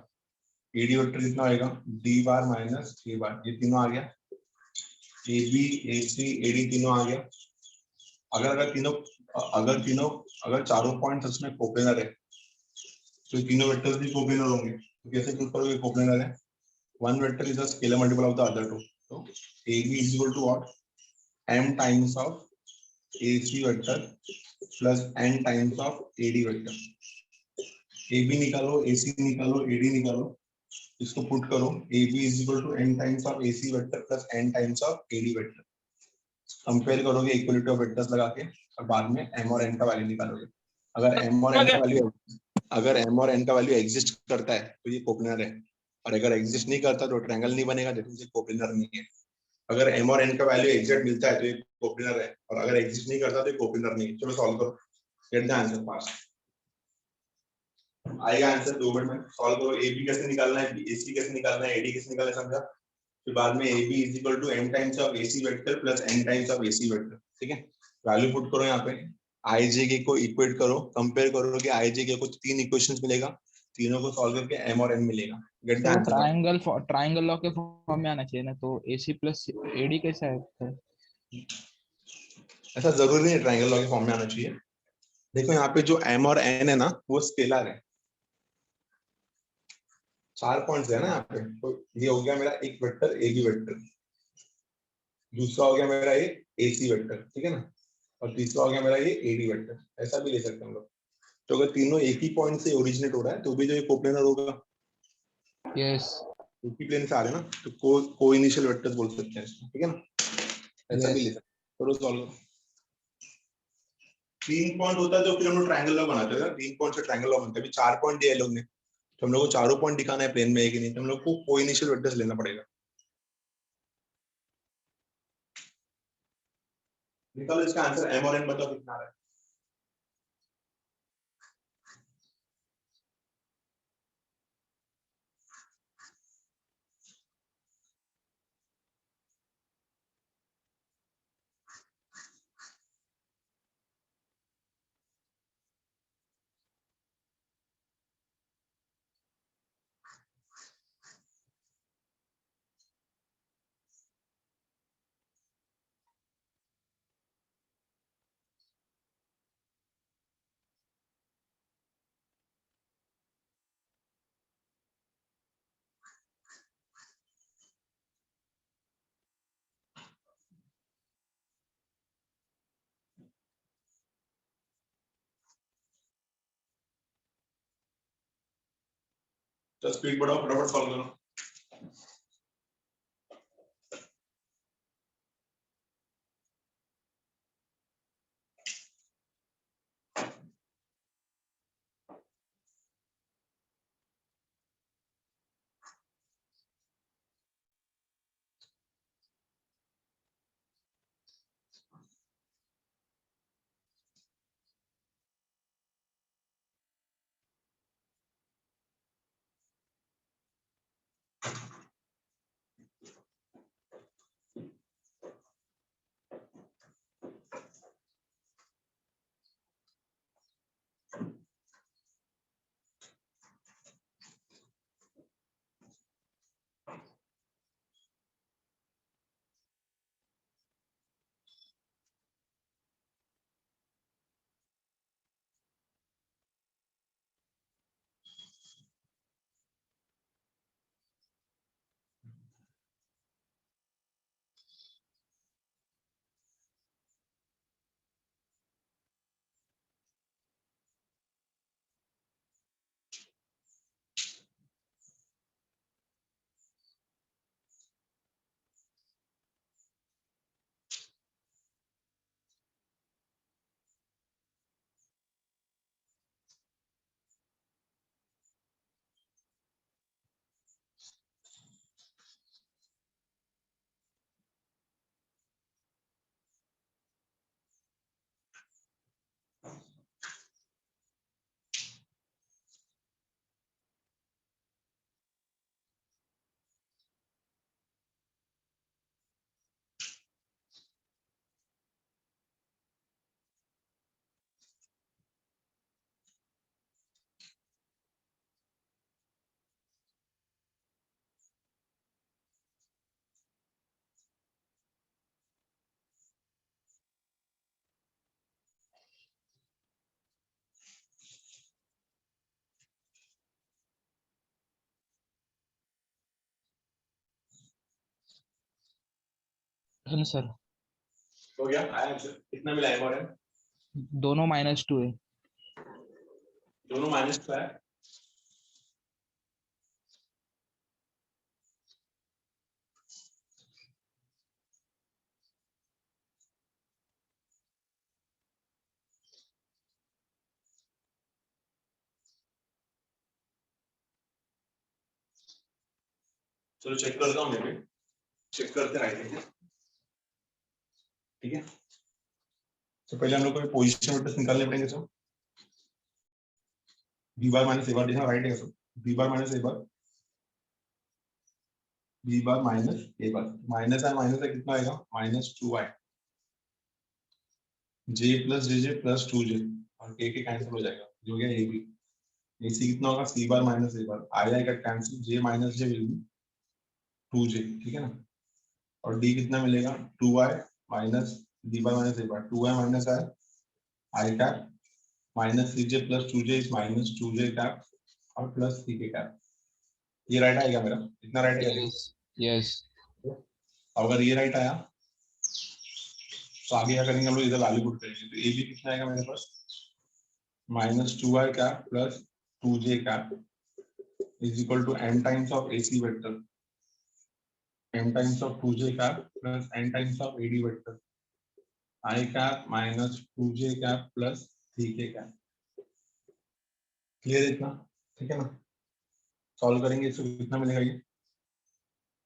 एडी वेक्टर कितना होगा, डी बार माइनस ए बार, ये तीनों आ गया। A b A C AD तीनों आ गया। अगर चारों पॉइंट उसमें कोप्लेनर है तो तीनों वेक्टर्स भी कोप्लेनर होंगे। तो कैसे प्रूव करोगे कोप्लेनर है, one vector is the scalar multiple of the other two, तो A B is equal to what, m times of AC vector plus n times of AD vector. AB निकालो, AC निकालो, AD निकालो, इसको put करो, AB is equal to n times of AC vector plus n times of AD vector. Compare करोगे equality of vectors लगा के और बाद में m और n का वैल्यू निकालोगे। अगर m और n का वैल्यू एग्जिस्ट करता है तो ये कोप्लेनर है, और अगर एग्जिस्ट नहीं करता तो ट्रायंगल नहीं बनेगा, दैट मींस ये कोप्लेनर नहीं है। अगर m और n का वैल्यू एग्जैक्ट मिलता है तो ये कोप्लेनर है, और अगर एग्जिस्ट नहीं करता तो ये कोप्लेनर नहीं है। चलो सॉल्व करो, गेट द आंसर फास्ट। आएगा आंसर 2 मिनट में। सॉल्व करो। ए बी कैसे निकालना है, ए सी कैसे निकालना है, एडी कैसे निकालना है, समझा। फिर बाद में a B is equal to m times of a C vector plus n times of a C vector. ठीक है, वैल्यू पुट करो यहाँ पे, आई जे के को इक्वेट करो, कंपेयर करो कि आई जे के को 3 इक्वेशंस मिलेगा, तीनों को सॉल्व करके एम और एन मिलेगा। गेट द तो आंसर। ट्रायंगल लॉ के फॉर्म में आना चाहिए ना, तो AC प्लस AD कैसा है? ऐसा जरूरी नहीं है ट्रायंगल लॉ के फॉर्म में आना चाहिए। देखो यहाँ पे जो एम और एन है ना वो स्केलर है, 4 पॉइंट्स है ना यहाँ पे। तो ये हो गया मेरा एक वेक्टर ए बी वेक्टर, दूसरा हो गया मेरा ये ए सी वेक्टर, ठीक है ना, और तीसरा हो गया मेरा ये ए डी वेक्टर। ऐसा भी ले सकते हैं हम लोग। तो अगर तीनों एक ही पॉइंट से ओरिजिनेट हो रहा है तो भी जो ये कोप्लेनर होगा, यस एक ही प्लेन से आ रहे हैं ना, तो को इनिशियल वेक्टर्स बोल सकते हैं इसको, ठीक है ना। ऐसा भी ले सकते हैं। करो सॉल्व करो। 3 पॉइंट होता है तो फिर हम लोग ट्रायंगल लॉ बनाते हैं। 3 पॉइंट से ट्रायंगल लॉ बनता है। अभी 4 पॉइंट दिए लोग ने, तो हम लोग को चारों पॉइंट दिखाना है प्लेन में, एक ही नहीं, तो हम लोग को को इनिशियल वेक्टर्स लेना पड़ेगा। निकालो इसका आंसर, एम और एन बताओ कितना आ रहा है। तो स्पीड बढ़ाओ, फटाफट सॉल्व करो। सर हो गया, आया आंसर। कितना मिला एम और एन? दोनों -2 है। दोनों माइनस का है। चलो चेक करता हूँ, मैं भी चेक करते रहेंगे, ठीक है। तो पहले हम लोग को पोजीशन वेक्टर्स निकालने पड़ेंगे। तो बी बार माइनस ए बार देखना राइट है सब, बी बार माइनस ए बार, बी बार माइनस ए बार, माइनस है कितना आएगा माइनस 2i, जे प्लस जे जे प्लस 2j और के कैंसिल हो जाएगा जो गया ए बी, AC कितना होगा सी बार माइनस ए बार, आई का cancel, j minus j will be 2j, ठीक है ना। और डी कितना मिलेगा 2i minus d bar minus A bar, 2i minus i cap minus c j plus 2j is minus 2j cap और plus c k cap. ये right आएगा मेरा, इतना राइट आएगा। यस यस अगर ये राइट आया तो आगे क्या करेंगे हम लोग, इधर वैल्यू पुट करेंगे। तो ए बी कितना आएगा मेरे पास minus 2i cap plus 2j cap is equal to n times of AC vector, n times of 2j cap plus n times of AD vector, I cap minus 2j cap plus 3k cap. Clear है इतना, ठीक है ना। Solve करेंगे इसको कितना मिलेगा, ये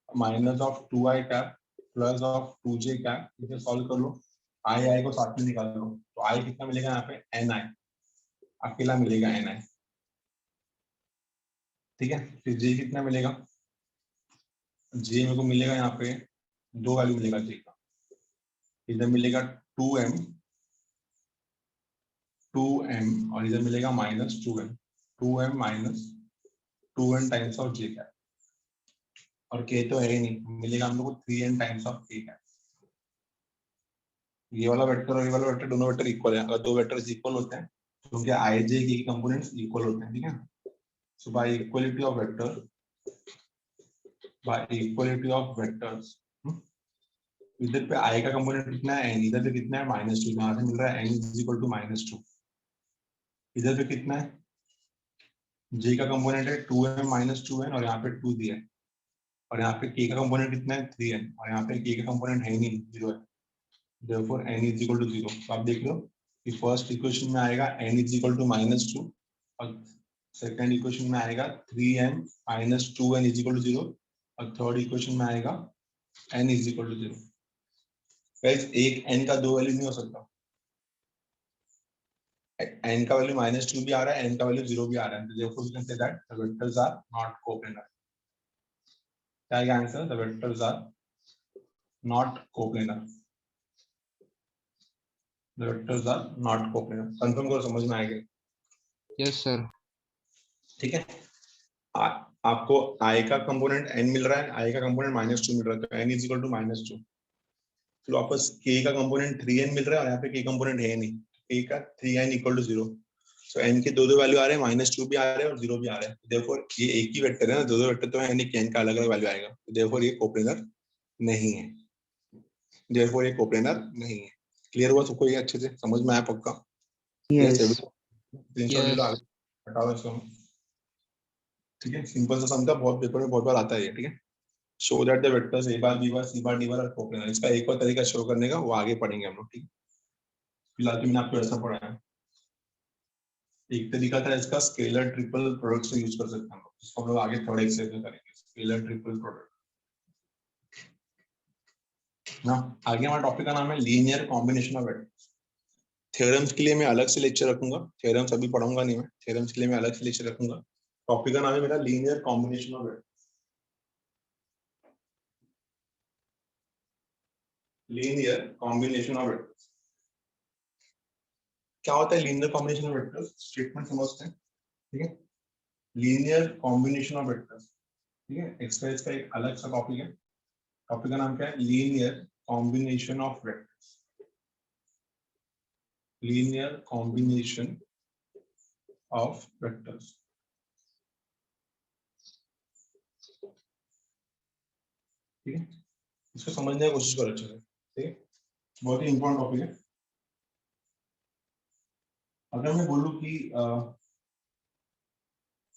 minus of 2i cap plus of 2j cap, इसे सॉल्व कर लो, आई को साथ में निकाल लो, तो आई कितना मिलेगा यहाँ पे ni, अकेला मिलेगा ni, ठीक है। फिर j कितना मिलेगा, j मेरे को मिलेगा यहाँ पे दो वैल्यू मिलेगा j का, इधर मिलेगा 2m और इधर मिलेगा minus 2m minus 2n times of j cap, और k तो है ही नहीं, मिलेगा हम लोग को 3n times of k cap. ये वाला वेक्टर और ये वाला वेक्टर दोनों वेक्टर इक्वल है, अगर दो वेक्टर्स इक्वल होते हैं तो क्या आई जे के कंपोनेंट्स इक्वल होते हैं, ठीक है। So by equality of vector, by equality of vectors, इधर पे आई का कंपोनेंट कितना है n, इधर पे कितना है -2, यहाँ से मिल रहा है n इज इक्वल टू -2, इधर पे कितना है j का कंपोनेंट है 2m माइनस 2n और यहाँ पे 2 दिया है, और यहाँ पे k का कंपोनेंट कितना है 3n और यहाँ पे k का कंपोनेंट है नहीं 0 है, therefore n is equal to 0। तो आप देख लो कि फर्स्ट इक्वेशन में आएगा n is equal to -2 और सेकंड इक्वेशन में आएगा 3n minus 2n is equal to 0 और थर्ड इक्वेशन में आएगा n is equal to 0। Guys एक n का दो वैल्यू नहीं हो सकता, n का वैल्यू -2 भी आ रहा है, n का वैल्यू 0 भी आ रहा है, तो therefore we can say that the vectors are not coplanar। क्या है answer, the vectors are not coplanar, the vectors are not coplanar। Confirm करो, समझ में आएगा, यस सर। ठीक है। आपको i का कंपोनेंट n मिल रहा है, i का कंपोनेंट -2 मिल रहा है, तो n इज इक्वल टू -2, फिर वापस k का कंपोनेंट 3n मिल रहा है और यहाँ पे k कंपोनेंट है नहीं, k का 3n equal to 0, so n के दो वैल्यू आ रहे हैं, -2 भी आ रहे हैं और 0 भी आ रहे हैं, देयरफॉर ये एक ही वेक्टर है ना, दो वेक्टर तो है नहीं कि n का अलग अलग वैल्यू आएगा, देयरफॉर ये कोप्लेनर नहीं है, देयरफॉर ये कोप्लेनर नहीं है। क्लियर हुआ सबको, ये अच्छे से समझ में आया पक्का? Yes. स्क्रीनशॉट ले लो, आगे हटाओ इसको, ठीक है। सिंपल सा समझा, बहुत पेपर में बहुत बार आता है ये, ठीक है। Show that the vectors a bar b bar c bar d bar are coplanar, इसका एक और तरीका शो करने का वो आगे पढ़ेंगे हम लोग, ठीक है। फिलहाल तो मैंने आपको ऐसा पढ़ाया है। एक तरीका था इसका स्केलर ट्रिपल प्रोडक्ट से यूज कर सकते हैं हम लोग, इसको हम लोग आगे थर्ड एक्सरसाइज में करेंगे, स्केलर ट्रिपल प्रोडक्ट ना। आगे हमारा टॉपिक का नाम है linear combination of vectors. Theorems के लिए मैं अलग से लेक्चर रखूंगा, थ्योरम्स अभी पढ़ाऊंगा नहीं मैं, थ्योरम्स के लिए मैं अलग से लेक्चर रखूंगा। टॉपिक का नाम है मेरा linear combination of vectors, linear combination of vectors. क्या होता है linear combination of vectors, statement समझते हैं, ठीक है। लीनियर कॉम्बिनेशन ऑफ वेक्टर्स, ठीक है, एक्सरसाइज का एक अलग सा टॉपिक है। टॉपिक का नाम क्या है, linear combination of vectors, linear combination of vectors, ठीक है। इसको समझने की कोशिश करो अच्छे से, ठीक है, बहुत ही इंपॉर्टेंट टॉपिक है। अगर मैं बोलूं कि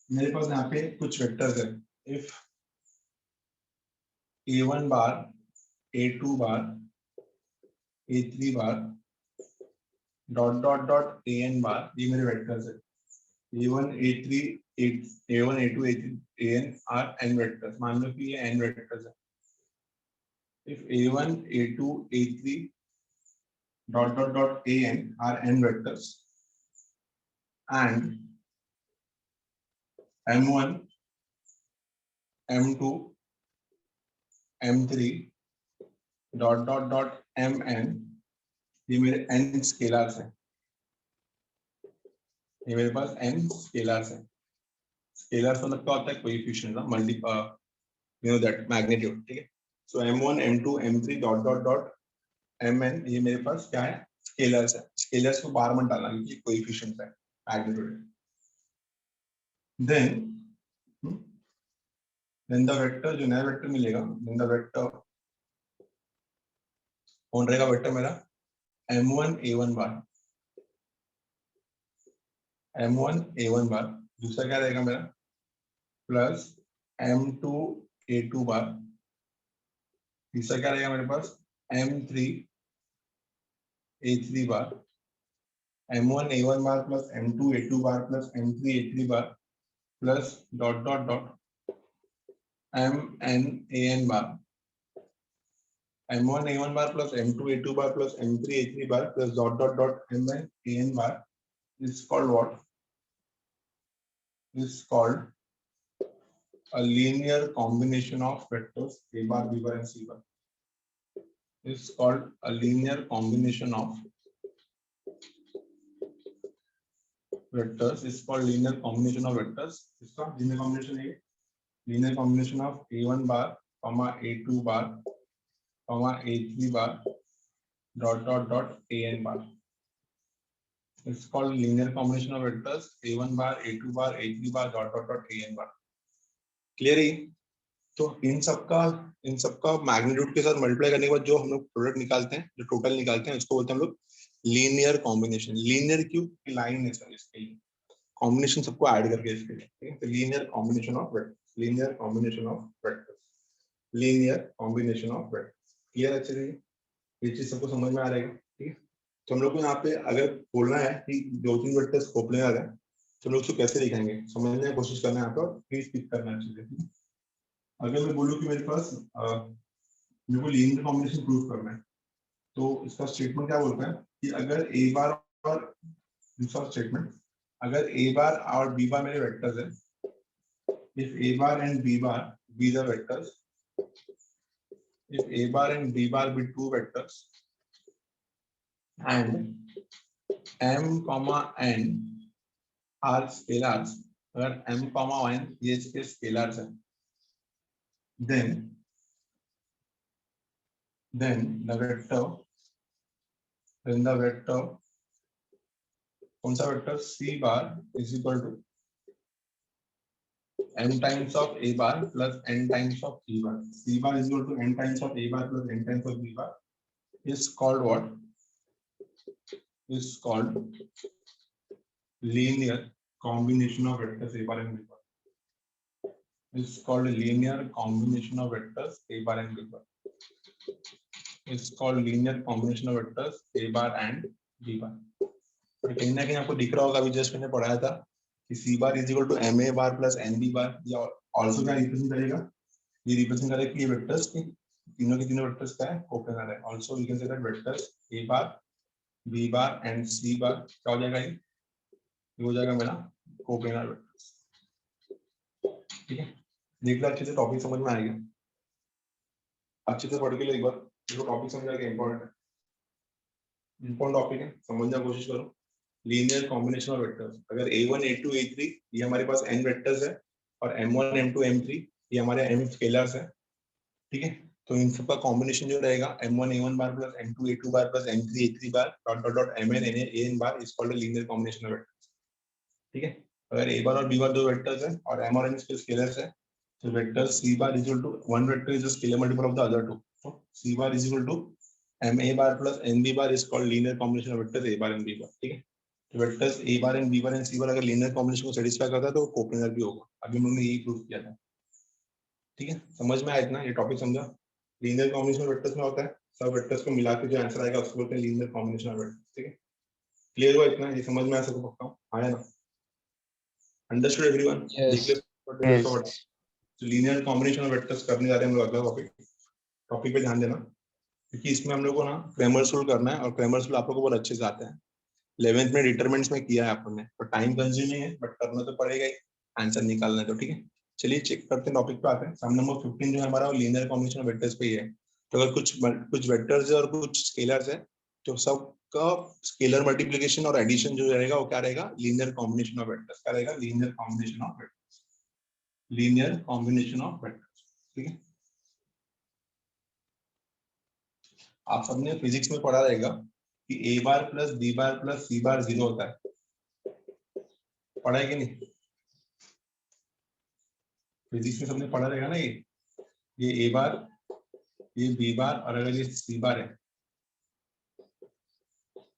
मेरे पास यहाँ पे कुछ वेक्टर्स है, if a1 bar a2 bar a3 bar dot dot dot an बार, ये मेरे वेक्टर्स है, a1 a3 a1 a2 a3 an are n vectors, मान लो कि ये n वेक्टर्स है। if a1 a2 a3 dot dot dot an are n vectors and M1 M2 M3 dot dot dot Mn, ये मेरे n scalars हैं, ये मेरे पास n scalars हैं। स्केलर्स मतलब क्या होता है, कोएफिशिएंट का multi you know that magnitude, ठीक है। सो M1 M2 M3 dot dot dot Mn, ये मेरे पास क्या है, स्केलर्स है। स्केलर्स को बाहर मत डालना क्योंकि कोएफिशिएंट है, मैग्नीट्यूड है। देन द वेक्टर, जो नया वेक्टर मिलेगा, देन द वेक्टर कौन रहेगा, वेक्टर मेरा M1 A1 बार, M1 A1 बार। दूसरा क्या रहेगा मेरा, प्लस M2 A2 बार। तीसरा क्या रहेगा मेरे पास, M3 A3 bar. M1 A1 bar plus M2 A2 bar plus M3 A3 bar plus dot dot dot Mn An bar. M1 A1 bar plus M2 A2 bar plus M3 A3 bar plus dot dot dot Mn An bar is called what? Is called a linear combination of vectors A bar, B bar and C bar. Is called a linear combination of vectors. Is called linear combination of vectors. इसका linear combination है, linear combination of A1 bar, A2 bar, A3 bar, dot dot dot An bar. It's called linear combination of vectors A1 bar, A2 bar, A3 bar, dot dot dot An bar. Clear है? तो इन सबका magnitude के साथ multiply करने के बाद जो हम लोग प्रोडक्ट निकालते हैं, जो टोटल निकालते हैं, उसको बोलते हैं हम लोग लीनियर कॉम्बिनेशन। लीनियर क्यों, लाइन है सर, इसके लिए कॉम्बिनेशन सबको ऐड करके इसके लिए, ठीक है। तो linear combination of vectors, linear combination of vectors, linear combination of vectors. Clear अच्छे से, ये चीज सबको समझ में आ रहेगा, ठीक है। तो हम लोग को यहाँ पे अगर बोलना है कि दो तीन वेक्टर्स खोपने आ रहे हैं, तो हम लोग उसको कैसे लिखेंगे, समझने की कोशिश करना है यहाँ पर, प्लीज पिक करना है अच्छे से। अगर मैं बोलूँ कि मेरे पास मेरे को लीनियर कॉम्बिनेशन प्रूव करना है, तो इसका स्टेटमेंट क्या बोलता है कि अगर ए बार और दूसरा स्टेटमेंट, अगर ए बार और बी बार मेरे वेक्टर्स हैं, if a bar and b bar be the vectors, if a bar and b bar be two vectors and m comma n are scalars, अगर m comma n ये इसके scalars हैं, then the vector कौन सा vector, c bar is equal to m times of a bar plus n times of b bar. C bar is equal to n times of a bar plus n times of b bar is called what? Is called linear combination of vectors a bar and b bar. Is called linear combination of vectors a bar and b bar. Is called linear combination of vectors a bar and b bar. कहीं ना कहीं आपको दिख रहा होगा, अभी just मैंने पढ़ाया था कि C bar is equal to M A bar plus N B bar. या ऑल्सो क्या रिप्रेजेंट करेगा, ये रिप्रेजेंट करेगा कि ये वेक्टर्स की तीनों के तीनों वेक्टर्स का है कोप्लानर है। Also we can say that vectors a bar b bar and c bar क्या हो जाएगा, ये हो जाएगा मेरा कोप्लानर वेक्टर्स, ठीक है। देख लो अच्छे से, टॉपिक समझ में आएगा, अच्छे से पढ़ के लो एक बार, देखो टॉपिक समझ आएगा, इंपॉर्टेंट टॉपिक है, समझने की कोशिश करो। लीनियर कॉम्बिनेशन ऑफ वेक्टर्स, अगर a1 a2 a3 ये हमारे पास n वेक्टर्स है और m1 m2 m3 ये हमारे m स्केलर्स है, ठीक है। तो इन सब का कॉम्बिनेशन जो रहेगा m1 a1 bar plus m2 a2 bar plus m3 a3 bar dot dot dot mn an bar is called linear combination of vectors, ठीक है। अगर a बार और b बार दो वेक्टर्स है और m और n इसके स्केलर्स है, तो vector c bar is equal to one vector is the scalar multiple of the other two, so c bar is equal to m a bar plus n b bar is called linear combination of vectors a bar and b bar, ठीक है। तो vectors a bar and b bar and c bar अगर linear combination को satisfy करता है तो coplanar भी होगा। अभी हम लोगों ने यही प्रूव किया था, ठीक है। समझ में आया इतना, ये टॉपिक समझा। लीनियर कॉम्बिनेशन ऑफ वेक्टर्स में होता है सब वेक्टर्स को मिला के जो आंसर आएगा उसको बोलते हैं लीनियर कॉम्बिनेशन ऑफ वेक्टर्स, ठीक है। क्लियर हुआ इतना, ये समझ में आ सबको पक्का आया ना, अंडरस्टूड एवरीवन? Yes. Yes. तो लीनियर कॉम्बिनेशन ऑफ वेक्टर्स करने जा रहे हैं हम लोग अगला टॉपिक पे ध्यान देना, क्योंकि इसमें हम लोग को ना क्रैमर्स रूल करना है और क्रैमर्स रूल आप लोगों को बहुत अच्छे से आता है। 11th में डिटरमिनेंट्स में किया है अपन ने, पर टाइम कंज्यूमिंग है, बट करना तो पड़ेगा ही, आंसर निकालना है तो, ठीक है। चलिए चेक करते हैं, टॉपिक पे आते हैं। सम नंबर 15 जो है हमारा लीनियर कॉम्बिनेशन ऑफ वेक्टर्स पे ही है। तो अगर कुछ वेक्टर्स है और कुछ स्केलर्स है तो सबका स्केलर मल्टीप्लिकेशन और एडिशन जो रहेगा वो क्या रहेगा, लीनियर कॉम्बिनेशन ऑफ वेक्टर्स। क्या रहेगा, linear combination of vectors, linear combination of vectors, ठीक है। आप सबने फिजिक्स में पढ़ा रहेगा कि ए bar plus B bar plus सी बार 0 होता है, पढ़ा है कि नहीं? फिजिक्स में सबने पढ़ा रहेगा ना, ये ए बार, ये बी बार और अगर ये सी बार है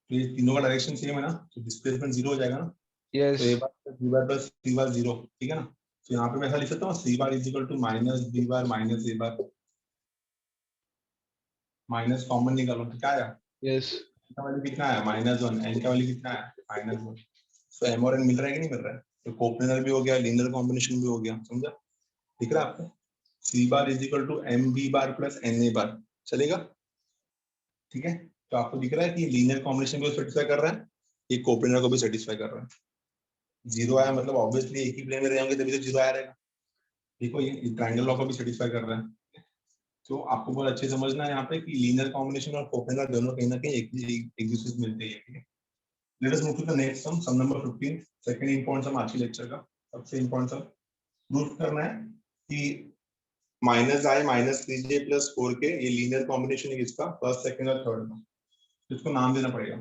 तो ये तीनों का डायरेक्शन सेम है ना, तो डिस्प्लेसमेंट 0 हो जाएगा ना। तो ए यस बार प्लस बी बार प्लस सी बार 0, ठीक है ना। तो यहाँ पे मैं ऐसा लिख सकता हूँ c bar is equal to minus b bar minus A bar, minus common निकालो तो क्या आया, यस का वैल्यू कितना है -1, एन का वैल्यू कितना है -1। तो एम और एन मिल रहा है कि नहीं मिल रहा है, तो कोप्लेनर भी हो गया, लीनियर कॉम्बिनेशन भी हो गया, समझा, दिख रहा है आपको। C bar is equal to m b bar plus n a bar, चलेगा, ठीक है। तो आपको दिख रहा है कि लीनियर कॉम्बिनेशन को सेटिस्फाई कर रहा है, ये कोप्लेनर को भी सेटिस्फाई कर रहा है। 0 आया मतलब ऑब्वियसली एक ही प्लेन में रहेंगे तभी तो 0 आया रहेगा। देखो ये ट्रायंगल लॉ को भी सेटिस्फाई कर रहा है। तो आपको बहुत अच्छे समझना है यहाँ पे कि लीनियर कॉम्बिनेशन और कोप्लेनर दोनों कहीं ना कहीं एक दूसरे से मिलते हैं, ठीक है। Let us move to the next sum number 15, second important sum आज के लेक्चर का सबसे इंपॉर्टेंट सम। प्रूव करना है कि -i -3j + 4k ये लीनियर कॉम्बिनेशन है किसका, फर्स्ट सेकंड और थर्ड का। इसको नाम देना पड़ेगा।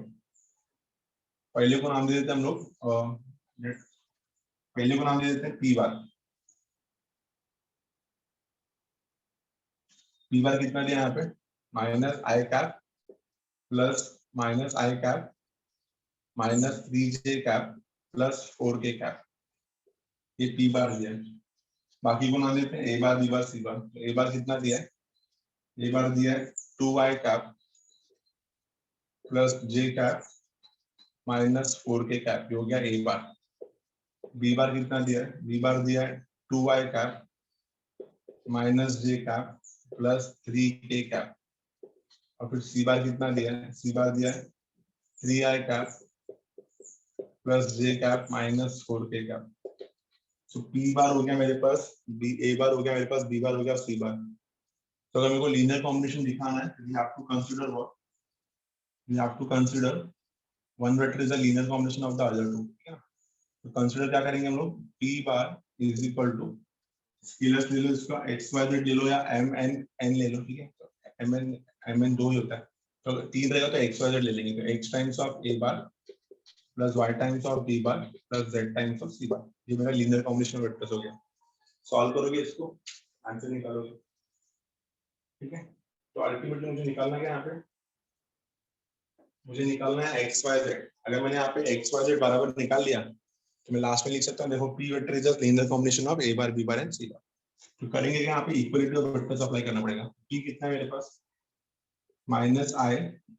पहले को नाम दे देते हैं हम लोग, पहले को नाम दे देते हैं p बार। p बार कितना दिया यहाँ पे, -i cap plus -i cap -3j cap plus 4k cap, ये p बार दिया है। बाकी को नाम देते हैं a bar b bar c बार। तो a बार कितना दिया है, a बार दिया है 2i cap plus j cap -4k cap, हो गया a बार। b बार कितना दिया है, b बार दिया है 2i cap -j cap plus 3k cap. और फिर c बार कितना दिया है, c बार दिया है 3i cap plus j cap -4k cap. तो p बार हो गया मेरे पास, a बार हो गया मेरे पास, b बार हो गया, c बार। तो अगर मेरे को लीनियर कॉम्बिनेशन दिखाना है तो you have to consider what, you have to consider one vector is a linear combination of the other two, ठीक है ना। तो कंसीडर क्या करेंगे हम लोग, p bar is equal to, scalars ले लो इसका xyz ले लो या mn ले लो, ठीक है। तो mn दो ही होता है, तो 3 रहेगा तो xyz ले लेंगे। तो x times of a bar plus y times of b bar plus z times of c बार, ये मेरा लीनियर कॉम्बिनेशन वेक्टर्स हो गया। सॉल्व करोगे इसको, आंसर निकालोगे, ठीक है। तो अल्टीमेटली मुझे निकालना क्या है यहाँ पे, मुझे निकालना है xyz। अगर मैंने यहाँ पे xyz बराबर निकाल लिया तो मैं लास्ट में लिख सकता हूँ, देखो p vector is just linear combination of a bar b bar and c बार। तो करेंगे कि यहाँ पे इक्वलिटी ऑफ वेक्टर्स अप्लाई करना पड़ेगा। p कितना है मेरे पास, -i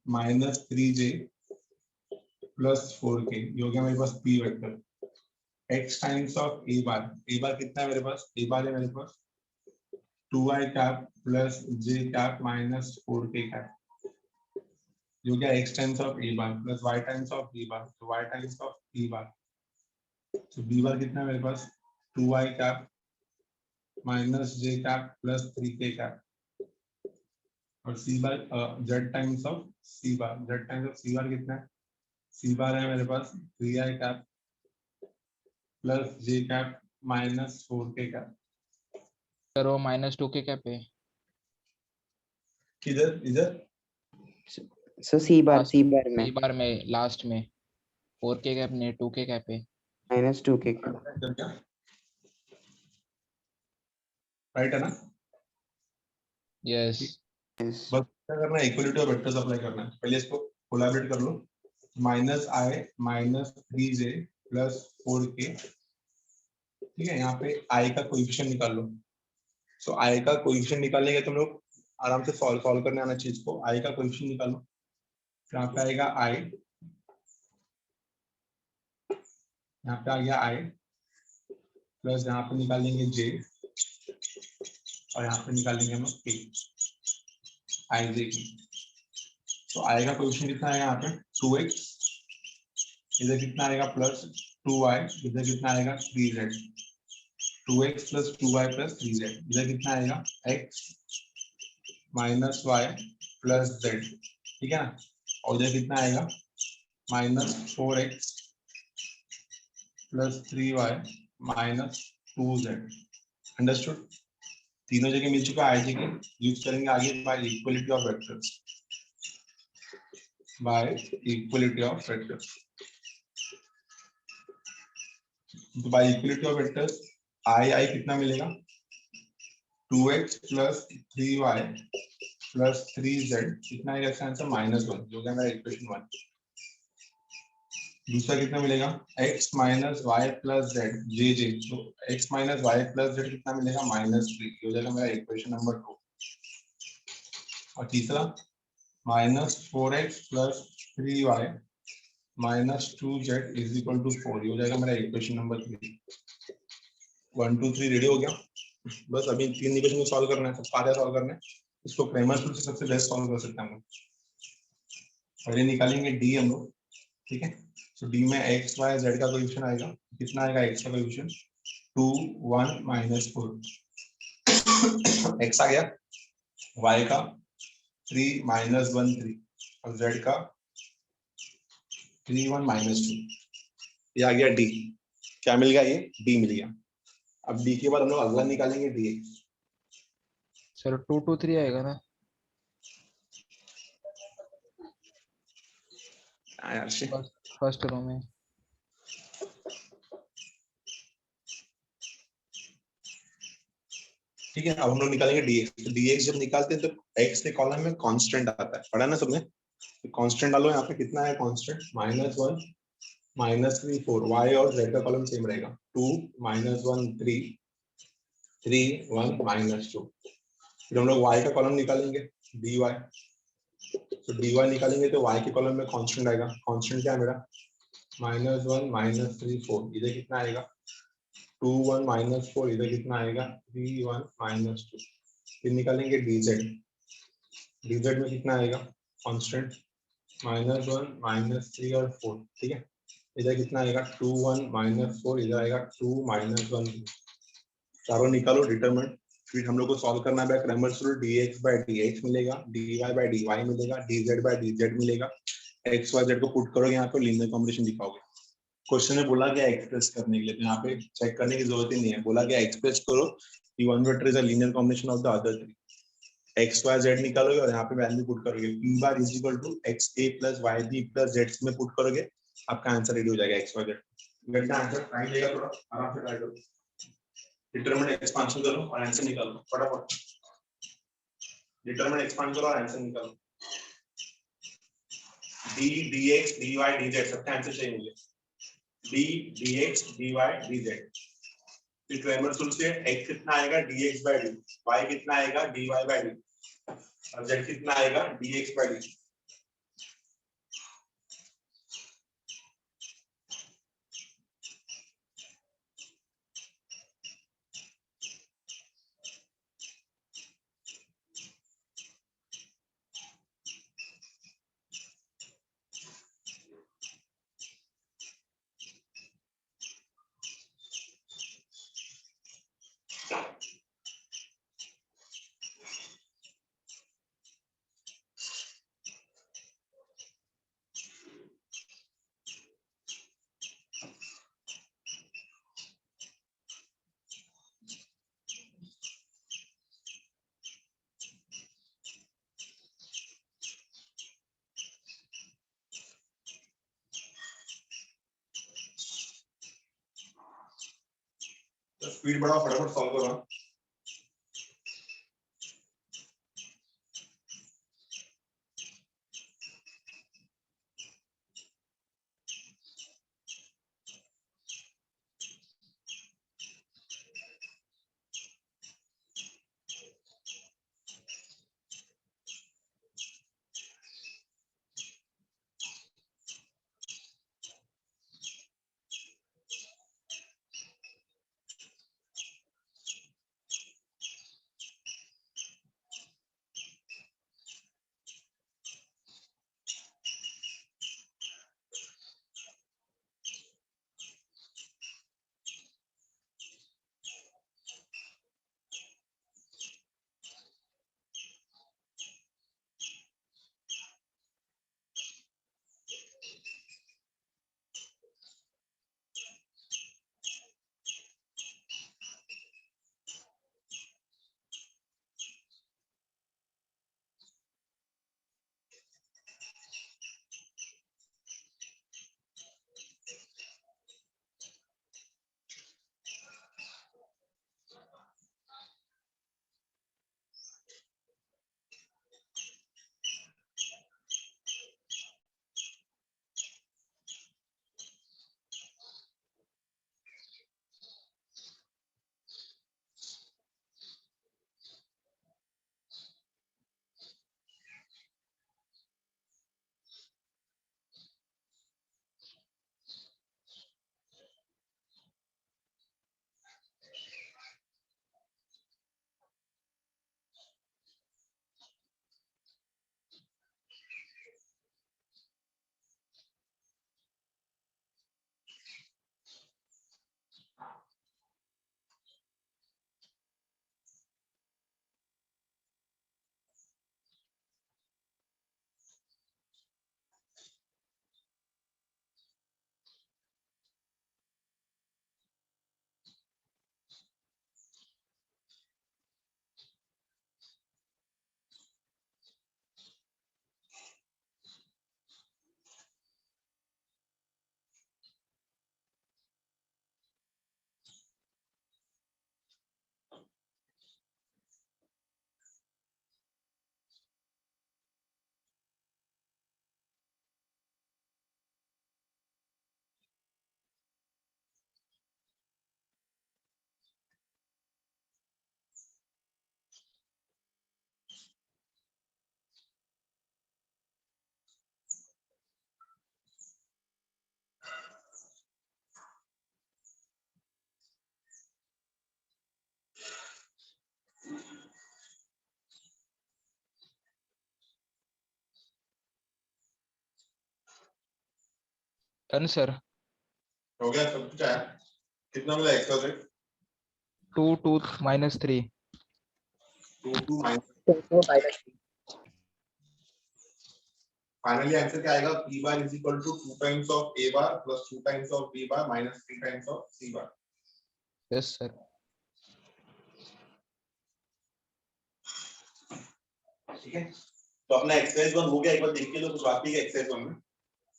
-3j प्लस 4k, ये हो गया मेरे पास p vector. x times of a बार कितना है मेरे पास, a बार है मेरे पास 2i cap plus j cap -4k cap, जो क्या x times of a bar plus y times of b bar, तो y times of b bar. तो b बार कितना है मेरे पास 2i cap -j cap plus 3k cap, और c bar z times of c bar, z times of c बार कितना है, c बार है मेरे पास 3i cap plus j cap -4k cap. Sir वो -2k क्या पे किधर इधर, सो सी बार लास्ट में सी बार में लास्ट में 4k कैप ने 2k क्या पे -2k इधर क्या राइट है ना। यस यस बस क्या करना है, इक्वलिटी ऑफ वेक्टर्स अप्लाई करना है। पहले इसको कोलैबोरेट कर लो, -i -3j प्लस 4k, ठीक है। यहाँ पे i का कोएफिशिएंट निकाल लो। सो i का कोएफिशिएंट निकालेंगे तुम लोग आराम से सॉल्व करने आना चाहिए इसको। i का कोएफिशिएंट निकालो, यहाँ पे आएगा i, यहाँ पे आ गया i प्लस यहाँ पे निकालेंगे j और यहाँ पे निकालेंगे हम k, i j की। तो i का कोएफिशिएंट कितना है यहाँ पे 2x, इधर कितना आएगा +2y, इधर कितना आएगा 3z। 2x plus 2y plus 3z, इधर कितना आएगा x minus y plus z, ठीक है ना, और इधर कितना आएगा minus 4x plus 3y minus 2z। Understood? तीनों जगह मिल चुका है, यूज करेंगे आगे bye equality of vectors, bye equality of vectors. तो बाय इक्वलिटी ऑफ वेक्टर्स आई कितना मिलेगा 2x plus 3y plus 3z, कितना आएगा इसका आंसर -1, जो कि मेरा इक्वेशन 1। दूसरा कितना मिलेगा x minus y plus z j j, तो x minus y plus z कितना मिलेगा -3, हो जाएगा मेरा इक्वेशन नंबर 2। और तीसरा -4x plus 3y minus 2z is equal to 4, हो जाएगा मेरा इक्वेशन नंबर 3। 1 2 3 रेडी हो गया। बस अभी 3 इक्वेशन को सॉल्व करना है, सब सारे सॉल्व करना है। इसको क्रेमर्स रूल से सबसे बेस्ट सॉल्व कर सकते हैं हम लोग। पहले निकालेंगे डी हम लोग, ठीक है। तो डी में एक्स वाई जेड का कोएफिशिएंट आएगा, कितना आएगा एक्स का कोएफिशिएंट 2 1 -4, एक्स आ गया, वाई का 3 -1 3 और जेड का 3 1 -2, ये आ गया डी। क्या मिल गया, ये डी मिल गया। अब डी के बाद हम लोग अगला निकालेंगे डी एक्स। सर 2 2 3 आएगा ना? यार फर्स्ट रो में। ठीक है, अब हम लोग निकालेंगे dx। तो dx जब निकालते हैं तो x के कॉलम में कांस्टेंट आता है, पढ़ा ना सबने? तो कांस्टेंट डालो, यहाँ पे कितना है कांस्टेंट -1 -3 4, y और z का कॉलम सेम रहेगा 2 -1 3 3 1 -2। फिर हम लोग y का कॉलम निकालेंगे dy, तो dy निकालेंगे तो y के कॉलम में कांस्टेंट आएगा। कांस्टेंट क्या है मेरा -1 -3 4, इधर कितना आएगा 2 1 -4, इधर कितना आएगा 3 1 -2। फिर निकालेंगे dz, dz में कितना आएगा कांस्टेंट -1 -3 और 4, ठीक है। इधर कितना आएगा 2 1 -4, इधर आएगा 2 -1 चारों निकालो डिटरमिनेंट। फिर हम लोग को सॉल्व करना है क्रैमर्स रूल, dx/dx मिलेगा, dy/dy मिलेगा, dz/dz मिलेगा। x y z को पुट करोगे, यहाँ पे लीनियर कॉम्बिनेशन दिखाओगे। क्वेश्चन में बोला गया एक्सप्रेस करने के लिए, तो यहाँ पे चेक करने की जरूरत ही नहीं है, बोला गया एक्सप्रेस करो कि one vector is a linear combination of the other three. X y z निकालोगे और यहाँ पे वैल्यू पुट करोगे, p bar is equal to x a plus y b plus z में पुट करोगे, आपका आंसर रेडी हो जाएगा एक्स वाई जेड का आंसर। टाइम लेगा थोड़ा, आराम से ट्राई करो, डिटरमिनेंट एक्सपांशन करो और आंसर निकालो फटाफट। डिटरमिनेंट एक्सपांड करो और आंसर निकालो। d dx dy dz सबका आंसर चाहिए मुझे, d dx dy dz। फिर क्रैमर रूल से x कितना आएगा dx by dy, y कितना आएगा dy by dy और z कितना आएगा dx by dy। तो स्पीड बढ़ाओ, फटाफट सॉल्व करो। Done sir. हो गया सब कुछ आया? कितना मिला एक्स का z? 2 2 -3। 2 2 minus. 2 minus finally answer क्या आएगा? p bar is equal to 2 times of a bar plus 2 times of b bar minus 3 times of c bar. Yes sir. ठीक है, तो अपना एक्सरसाइज 1 हो गया। एक बार देख के लो कुछ बाकी है एक्सरसाइज 1 में।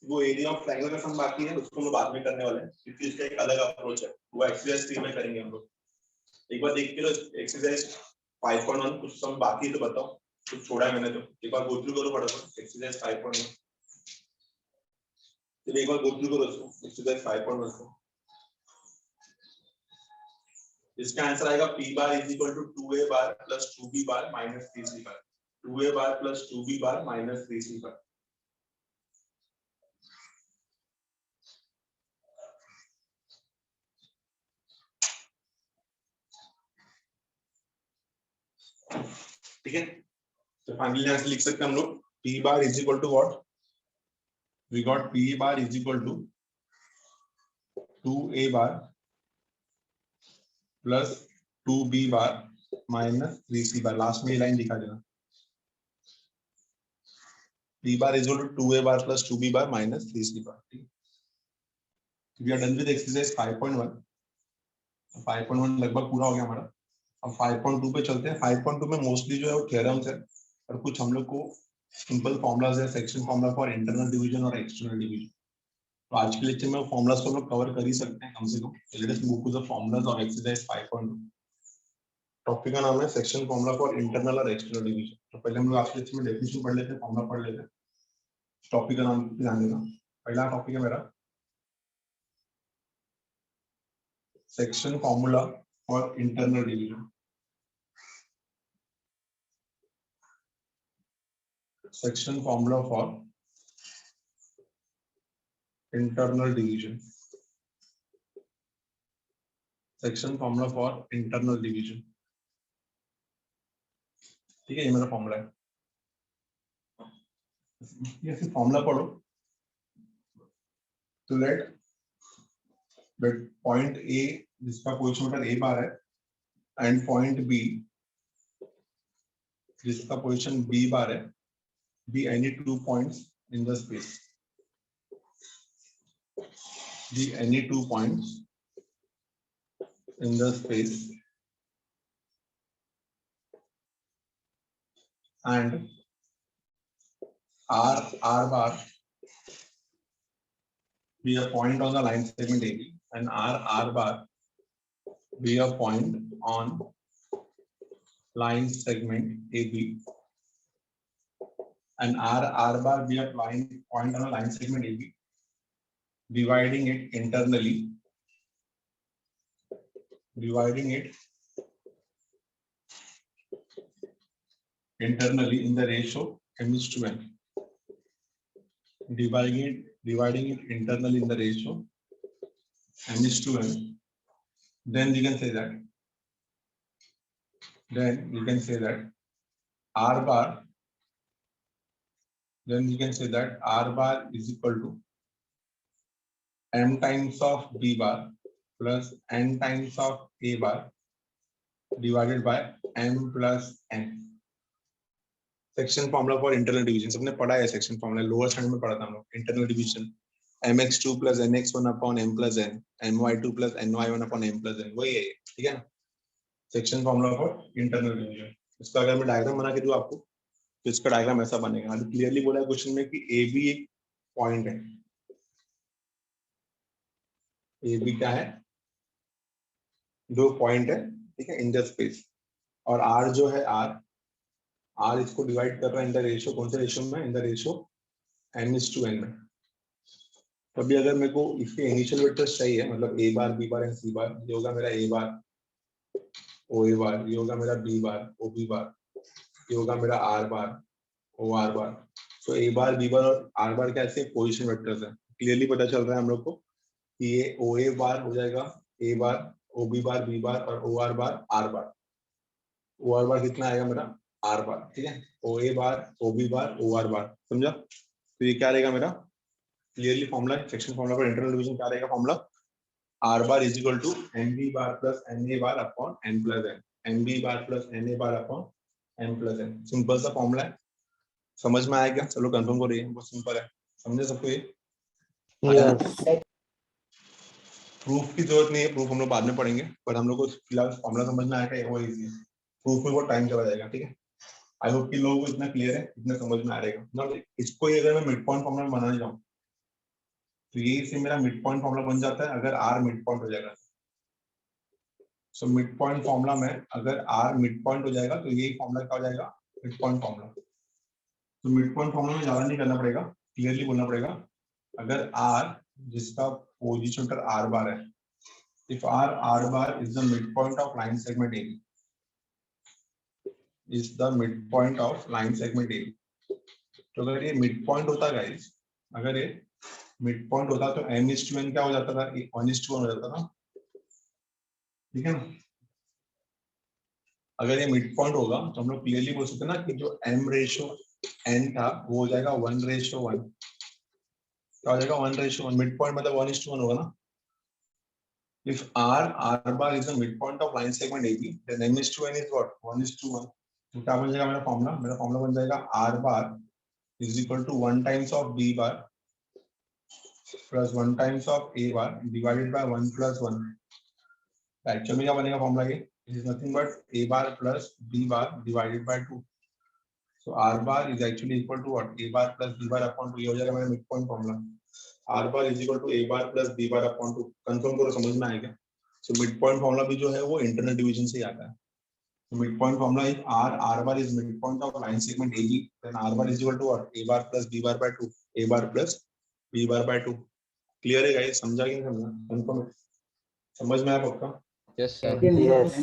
वो एरिया ऑफ ट्रायंगल का सम बाकी है, उसको हम लोग बाद में करने वाले हैं क्योंकि इसका एक अलग अप्रोच है। वो एक्सरसाइज 3 में करेंगे हम लोग। एक बार देख के लो एक्सरसाइज 5.1 कुछ सम बाकी है तो बताओ, कुछ छोड़ा है मैंने तो एक बार गो थ्रू करो फटाफट एक्सरसाइज 5.1। चलिए एक बार गो थ्रू करो इसको एक्सरसाइज 5.1 को। इसका आंसर आएगा p bar is equal to 2a bar plus 2b bar minus 3c bar. 2a bar plus 2b bar minus 3c bar. ठीक है, तो फाइनली आंसर लिख सकते हैं हम लोग p bar is equal to what? We got p bar is equal to 2a bar plus 2b bar minus 3c bar. Last में ये लाइन दिखा देना। p bar is equal to 2a bar plus 2b bar minus 3c bar. ठीक है, we are done with exercise 5.1। 5.1 लगभग पूरा हो गया हमारा। अब 5.2 पे चलते हैं। 5.2 में मोस्टली जो है वो थ्योरम्स है और कुछ हम लोग को सिंपल फॉर्मुलाज है, section formula for internal division और एक्सटर्नल डिवीजन। तो आज के लेक्चर में वो फॉर्मुलाज को हम लोग कवर कर ही सकते हैं कम से कम। Let us move to the formulas of exercise 5.2। Topic का नाम है सेक्शन फॉर्मुला फॉर इंटरनल और एक्सटर्नल डिवीजन। तो पहले हम लोग आज के लेक्चर में डेफिनेशन पढ़ लेते हैं, फॉर्मुला पढ़ लेते हैं। टॉपिक का नाम ध्यान देना। पहला टॉपिक है मेरा section formula for internal division. Section formula for internal division. Section formula for internal division. ठीक है, ये मेरा फॉर्मूला है। ये सिर्फ फॉर्मूला पढ़ो तो लेट पॉइंट ए जिसका पोजीशन ए बार है एंड पॉइंट बी जिसका पोजीशन बी बार है be any 2 points in the space. Be any 2 points in the space and R bar be a point on the line segment AB and R bar be a point on line segment AB and R bar be a point on a line segment AB, dividing it internally in the ratio m:1. Dividing it internally in the ratio m:1. Then we can say that R bar. Then we can say that R bar is equal to m times of B bar plus n times of A bar divided by m plus n. Section formula for internal division सबने पढ़ा है। Section formula lower standard में पढ़ा था हम लोग। Internal division mx2 plus nx1 upon m plus n, my2 plus ny1 upon m plus n, वही है, ठीक है ना। Section formula for internal division. इसका अगर मैं डायग्राम बना के दूं आपको तो इसका डायग्राम ऐसा बनेगा। अभी क्लियरली बोला है क्वेश्चन में कि ए बी एक पॉइंट है। ए बी क्या है? दो पॉइंट है, ठीक है, इन द स्पेस। और आर जो है आर इसको डिवाइड कर रहा है इन द रेशियो। कौन से रेशियो में? इन द रेशियो m:n में। अभी अगर मेरे को इसके इनिशियल वेक्टर्स चाहिए, मतलब ए bar b bar and c बार, ये होगा मेरा ए बार ओ ए बार, ये होगा मेरा B bar O B bar, ये होगा मेरा आर बार ओ आर बार। तो ए बार बी बार और आर बार क्या ऐसे पोजीशन वेक्टर्स है। क्लियरली पता चल रहा है हम लोग को कि ये ओ ए बार हो जाएगा ए बार O B bar b bar और o r bar are bar. O r bar कितना आएगा मेरा? आर बार, ठीक है। ओ ए बार O B bar o r बार, समझा? तो ये क्या रहेगा मेरा? क्लियरली फॉर्मूला सेक्शन फॉर्मूला पर इंटरनल डिवीजन क्या रहेगा formula r bar is equal to mb bar plus na bar upon n plus n mb bar plus na bar upon n plus n simple सा formula है समझ में आया क्या चलो कंफर्म करिए बहुत सिंपल है समझे सबको ये Yes. प्रूफ की जरूरत नहीं है प्रूफ हम लोग बाद में पढ़ेंगे पर हम लोग को फिलहाल फॉर्मूला समझ में आया क्या वो इजी है प्रूफ में बहुत टाइम चला जाएगा ठीक है आई होप कि लोगों को इतना क्लियर है इतना समझ में आ रहेगा ना इसको ही अगर मैं मिड पॉइंट फॉर्मूला बनाने जाऊं तो ये से मेरा मिड पॉइंट फॉर्मूला बन जाता है अगर r मिड पॉइंट हो जाएगा सो मिड पॉइंट फॉर्मूला में अगर r मिड पॉइंट हो जाएगा तो यही फॉर्मूला क्या हो जाएगा मिड पॉइंट फॉर्मूला तो मिड पॉइंट फॉर्मूला में ज्यादा नहीं करना पड़ेगा क्लियरली बोलना पड़ेगा अगर r जिसका पोजीशन वेक्टर r बार है if r bar is the midpoint of line segment AB is the midpoint of line segment AB तो अगर ये मिड पॉइंट होता गाइस अगर ये मिड पॉइंट होता तो m/n क्या हो जाता था 1:1 हो जाता था ठीक है ना अगर ये मिड पॉइंट होगा तो हम लोग क्लियरली बोल सकते हैं ना कि जो m/n था वो हो जाएगा 1:1 क्या हो जाएगा 1:1 मिड पॉइंट मतलब 1:1 होगा ना if r bar is the midpoint of line segment AB then m/n is what 1:1 तो क्या बन जाएगा मेरा फॉर्मूला बन जाएगा r bar is equal to 1 times of b bar plus 1 times of a bar divided by 1 plus 1 actual में क्या बनेगा फॉर्मूला ये it is nothing but a bar plus b bar divided by 2 so r bar is actually equal to what a bar plus b bar upon 2 ये हो जाएगा मेरा mid point formula r bar is equal to a bar plus b bar upon 2 confirm करो समझ में आएगा so mid point formula भी जो है वो इंटरनल डिवीजन से ही आता है so mid point formula if r bar is midpoint of line segment AB then r bar is equal to what a bar plus b bar by 2 a bar plus b bar by 2 clear है guys समझा कि नहीं समझा confirm समझ में आया पक्का yes sir Yes.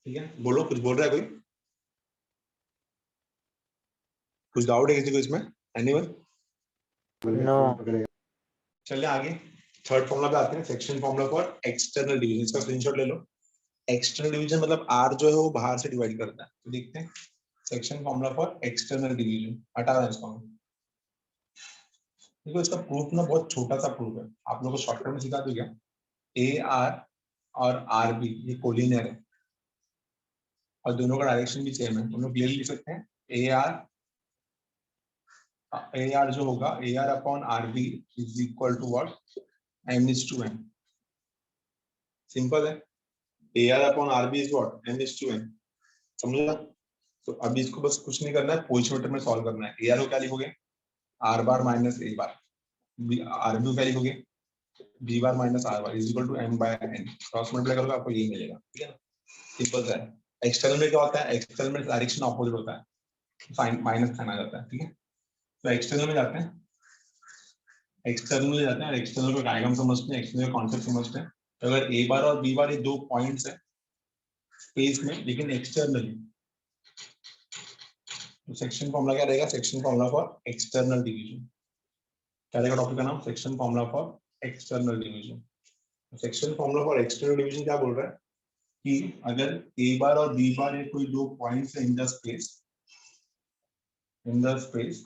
ठीक है बोलो कुछ बोल रहा है कोई कुछ डाउट है किसी को इसमें एनीवन No. चलिए आगे थर्ड फॉर्मूला पे आते हैं section formula for external division इसका स्क्रीनशॉट ले लो एक्सटर्नल डिवीजन मतलब r जो है वो बाहर से डिवाइड करता है तो देखते हैं section formula for external division हटा रहा है इसको देखो इसका प्रूफ ना बहुत छोटा सा प्रूफ है आप लोगों को शॉर्टकट में सिखा दूं क्या ए आर और आर बी ये कोलिनियर है और दोनों का डायरेक्शन भी सेम है हम लोग क्लियरली लिख सकते हैं ए आर जो होगा a r upon r b is equal to what m/n simple है a r upon r b is what m/n समझा तो अभी इसको बस कुछ नहीं करना है पोजीशन वेक्टर में सॉल्व करना है ए आर को क्या लिखोगे आर बार माइनस ए बार आर बी को क्या लिखोगे b bar minus r bar is equal to m by n cross multiply करोगे आपको यही मिलेगा ठीक है ना सिंपल सा है एक्सटर्नल में क्या होता है एक्सटर्नल में डायरेक्शन ऑपोजिट होता है साइन माइनस साइन आ जाता है ठीक है तो एक्सटर्नल में जाते हैं और एक्सटर्नल को डायग्राम समझते हैं एक्सटर्नल कॉन्सेप्ट समझते हैं तो अगर ए बार और बी बार ये दो पॉइंट्स है स्पेस में लेकिन एक्सटर्नली तो सेक्शन फॉर्मूला क्या रहेगा section formula for external division क्या रहेगा टॉपिक का नाम section formula for external division section formula for external division क्या बोल रहा है कि अगर ए बार और बी बार ये कोई दो पॉइंट्स है इन द स्पेस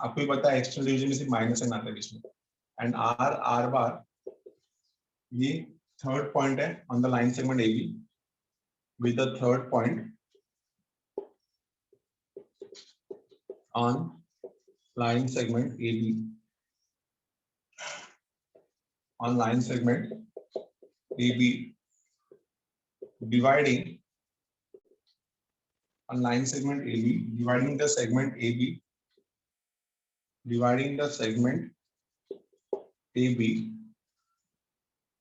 आपको ही पता है एक्सटर्नल डिवीजन में सिर्फ माइनस साइन आता है इसमें एंड आर बार ये थर्ड पॉइंट है on the line segment AB with the third point on line segment AB on line segment AB dividing on line segment AB dividing the segment AB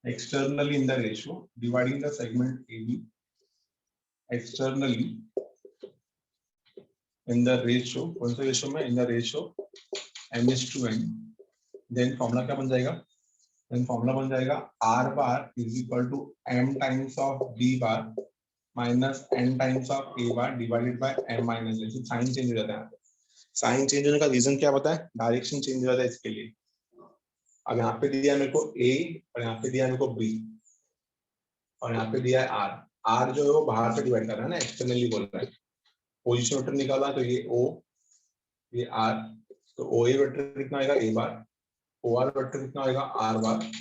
externally in the ratio dividing the segment AB externally in the ratio कौन सा ratio में in the ratio m/n then formula क्या बन जाएगा then formula बन जाएगा r bar is equal to m times of b bar minus n times of a bar divided by m minus n sign change हो जाता है sign change होने का रीजन क्या पता है डायरेक्शन चेंज हो जाता है इसके लिए अब यहाँ पे दिया है मेरे को a और यहाँ पे दिया है मेरे को b और यहाँ पे दिया है r जो है वो बाहर से डिवाइड कर रहा है ना एक्सटर्नली बोल रहा है पोजीशन वेक्टर निकाला तो ये O ये R तो OA वेक्टर कितना आएगा A bar o r vector कितना आएगा आर बार,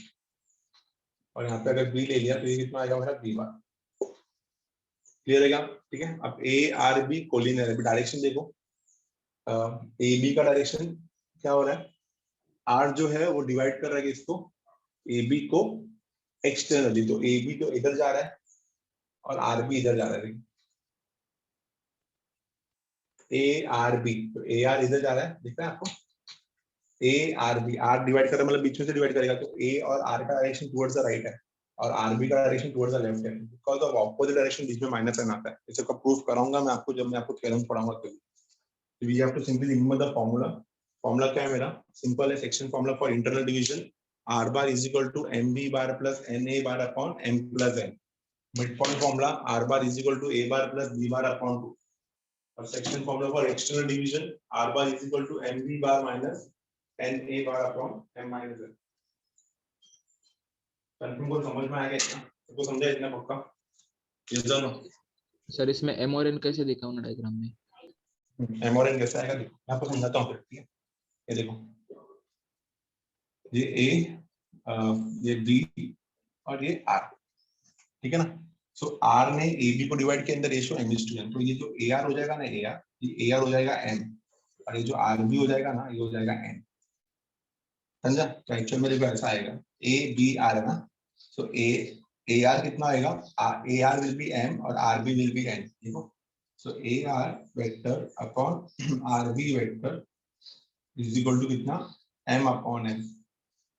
और यहाँ पे अगर बी ले लिया तो ये कितना आएगा मेरा बी बार। क्लियर है क्या? ठीक है। अब ए आर बी कोलिनियर है, डायरेक्शन देखो, ए बी का डायरेक्शन क्या हो रहा है, आर जो है वो डिवाइड कर रहा है इसको ए बी को एक्सटर्नली, तो ए बी तो इधर जा रहा है और आर बी इधर जा रहा है। ए आर बी, तो ए आर इधर जा रहा है, दिख रहा है आपको, a r b, r divide कर रहा है मतलब बीच में से डिवाइड करेगा, तो ए और आर का डायरेक्शन टुवर्ड्स द राइट है और आर बी का डायरेक्शन टुवर्ड्स द लेफ्ट है, बिकॉज ऑफ ऑपोजिट डायरेक्शन बीच में माइनस साइन आता है। इसे का प्रूफ कराऊंगा मैं आपको जब मैं आपको थ्योरम पढ़ाऊंगा तभी। तो we have to simply remember the formula. Formula क्या है मेरा, सिंपल है, section formula for internal division, r bar is equal to m b bar plus n a bar upon m plus n. Mid point formula, r bar is equal to A bar plus B bar upon 2। और section formula for external division, r bar is equal to m b bar minus n a bar upon m minus n. Confirm को समझ में आ गया क्या? सबको समझा इतना पक्का? ये जानो सर इसमें एम और एन कैसे दिखा उन्होंने डायग्राम में? एम और एन कैसे आएगा, देखो मैं आपको समझाता हूँ फिर, ठीक है? ये देखो, ये ए, ये बी और ये आर, ठीक है ना? सो आर ने ए बी को डिवाइड किया in the ratio m is to n, तो ये जो ए आर हो जाएगा ना, ए आर, ये ए आर हो जाएगा m, और ये जो आर बी हो जाएगा ना, ये हो जाएगा n। समझा? तो एक्चुअल में देखो ऐसा आएगा, ए बी आर है ना, सो ए आर कितना आएगा, a r will be m और r b will be n, देखो। So a r vector upon r b vector is equal to कितना, m अपॉन n।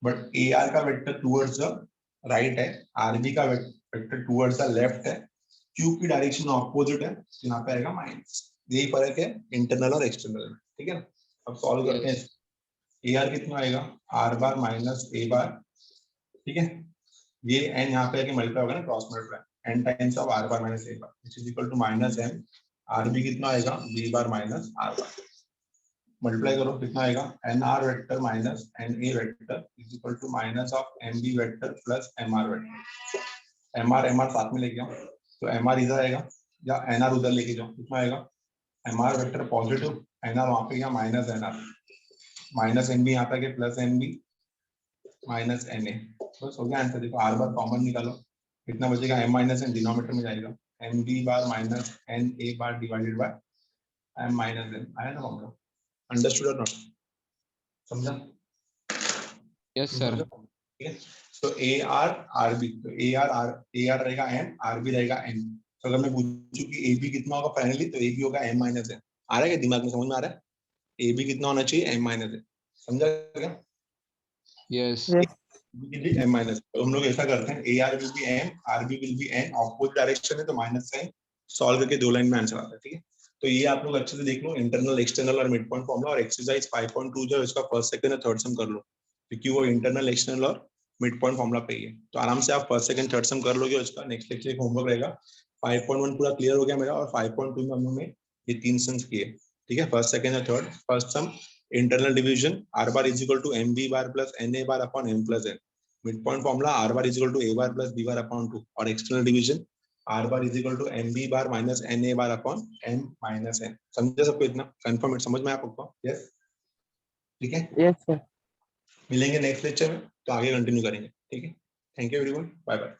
बट ए आर का vector towards the right है, r b का vector towards the left है, q की direction opposite है, तो यहाँ पे आएगा माइनस। यही फर्क है इंटरनल और एक्सटर्नल में, ठीक है ना? अब सॉल्व करते हैं। ए आर कितना आएगा, आर बार माइनस ए बार, ठीक है? ये एन यहाँ पे आके मल्टीप्लाई होगा ना, cross multiply, n times of r bar minus A bar which is equal to minus n. R b कितना आएगा, b bar minus r bar, multiply करो कितना आएगा, n r vector minus n a vector is equal to minus of m b vector plus m r vector. M r साथ में लेके आओ, तो एम आर इधर आएगा या एन आर उधर लेके जाओ, कितना आएगा, m r vector positive, n r वहां पे गया minus n r, minus n b यहाँ पे plus N b minus n a, बस हो गया आंसर। देखो आर बार कॉमन निकालो, कितना बचेगा, एम माइनस एन डिनोमिनेटर में जाएगा, m b bar minus n a bar divided by m minus n. आया ना फॉर्मूला? अंडरस्टूड और नॉट? समझा? Yes sir. ठीक है। तो ए आर आर बी, तो ए आर रहेगा एम, आर बी रहेगा एन। तो अगर मैं पूछूं कि ए बी कितना होगा फाइनली, तो ए बी होगा एम माइनस एन। आ रहा है क्या दिमाग में, समझ में आ रहा है? ए बी कितना होना चाहिए, एम माइनस एन। समझा क्या? यस एम माइनस, तो हम लोग ऐसा करते हैं, a r will be m, r b will be n, opposite direction है तो माइनस साइन, सॉल्व करके 2 लाइन में आंसर आता है, ठीक है? तो ये आप लोग अच्छे से देख लो, इंटरनल एक्सटर्नल और मिड पॉइंट फॉर्मूला, और एक्सरसाइज 5.2 जो है इसका फर्स्ट सेकंड और थर्ड सम कर लो, क्योंकि वो इंटरनल एक्सटर्नल और मिड पॉइंट फॉर्मूला पे ही है। तो आराम से आप फर्स्ट सेकंड थर्ड सम कर लोगे, उसका नेक्स्ट लेक्चर एक होमवर्क रहेगा। 5.1 पूरा क्लियर हो गया मेरा, और 5.2 में हम लोग ने ये 3 सम्स किए, ठीक है? फर्स्ट सेकंड और third. First sum, internal division, r bar is equal to m b bar plus n a bar upon m plus n. Mid point formula, r bar is equal to A bar plus B bar upon 2, और external division, r bar is equal to m b bar minus n a bar upon m minus n. समझे सबको? इतना confirm समझ में आपको? Yes, ठीक है? Yes sir. मिलेंगे नेक्स्ट लेक्चर में, तो आगे कंटिन्यू करेंगे, ठीक है? Thank you everyone, bye bye.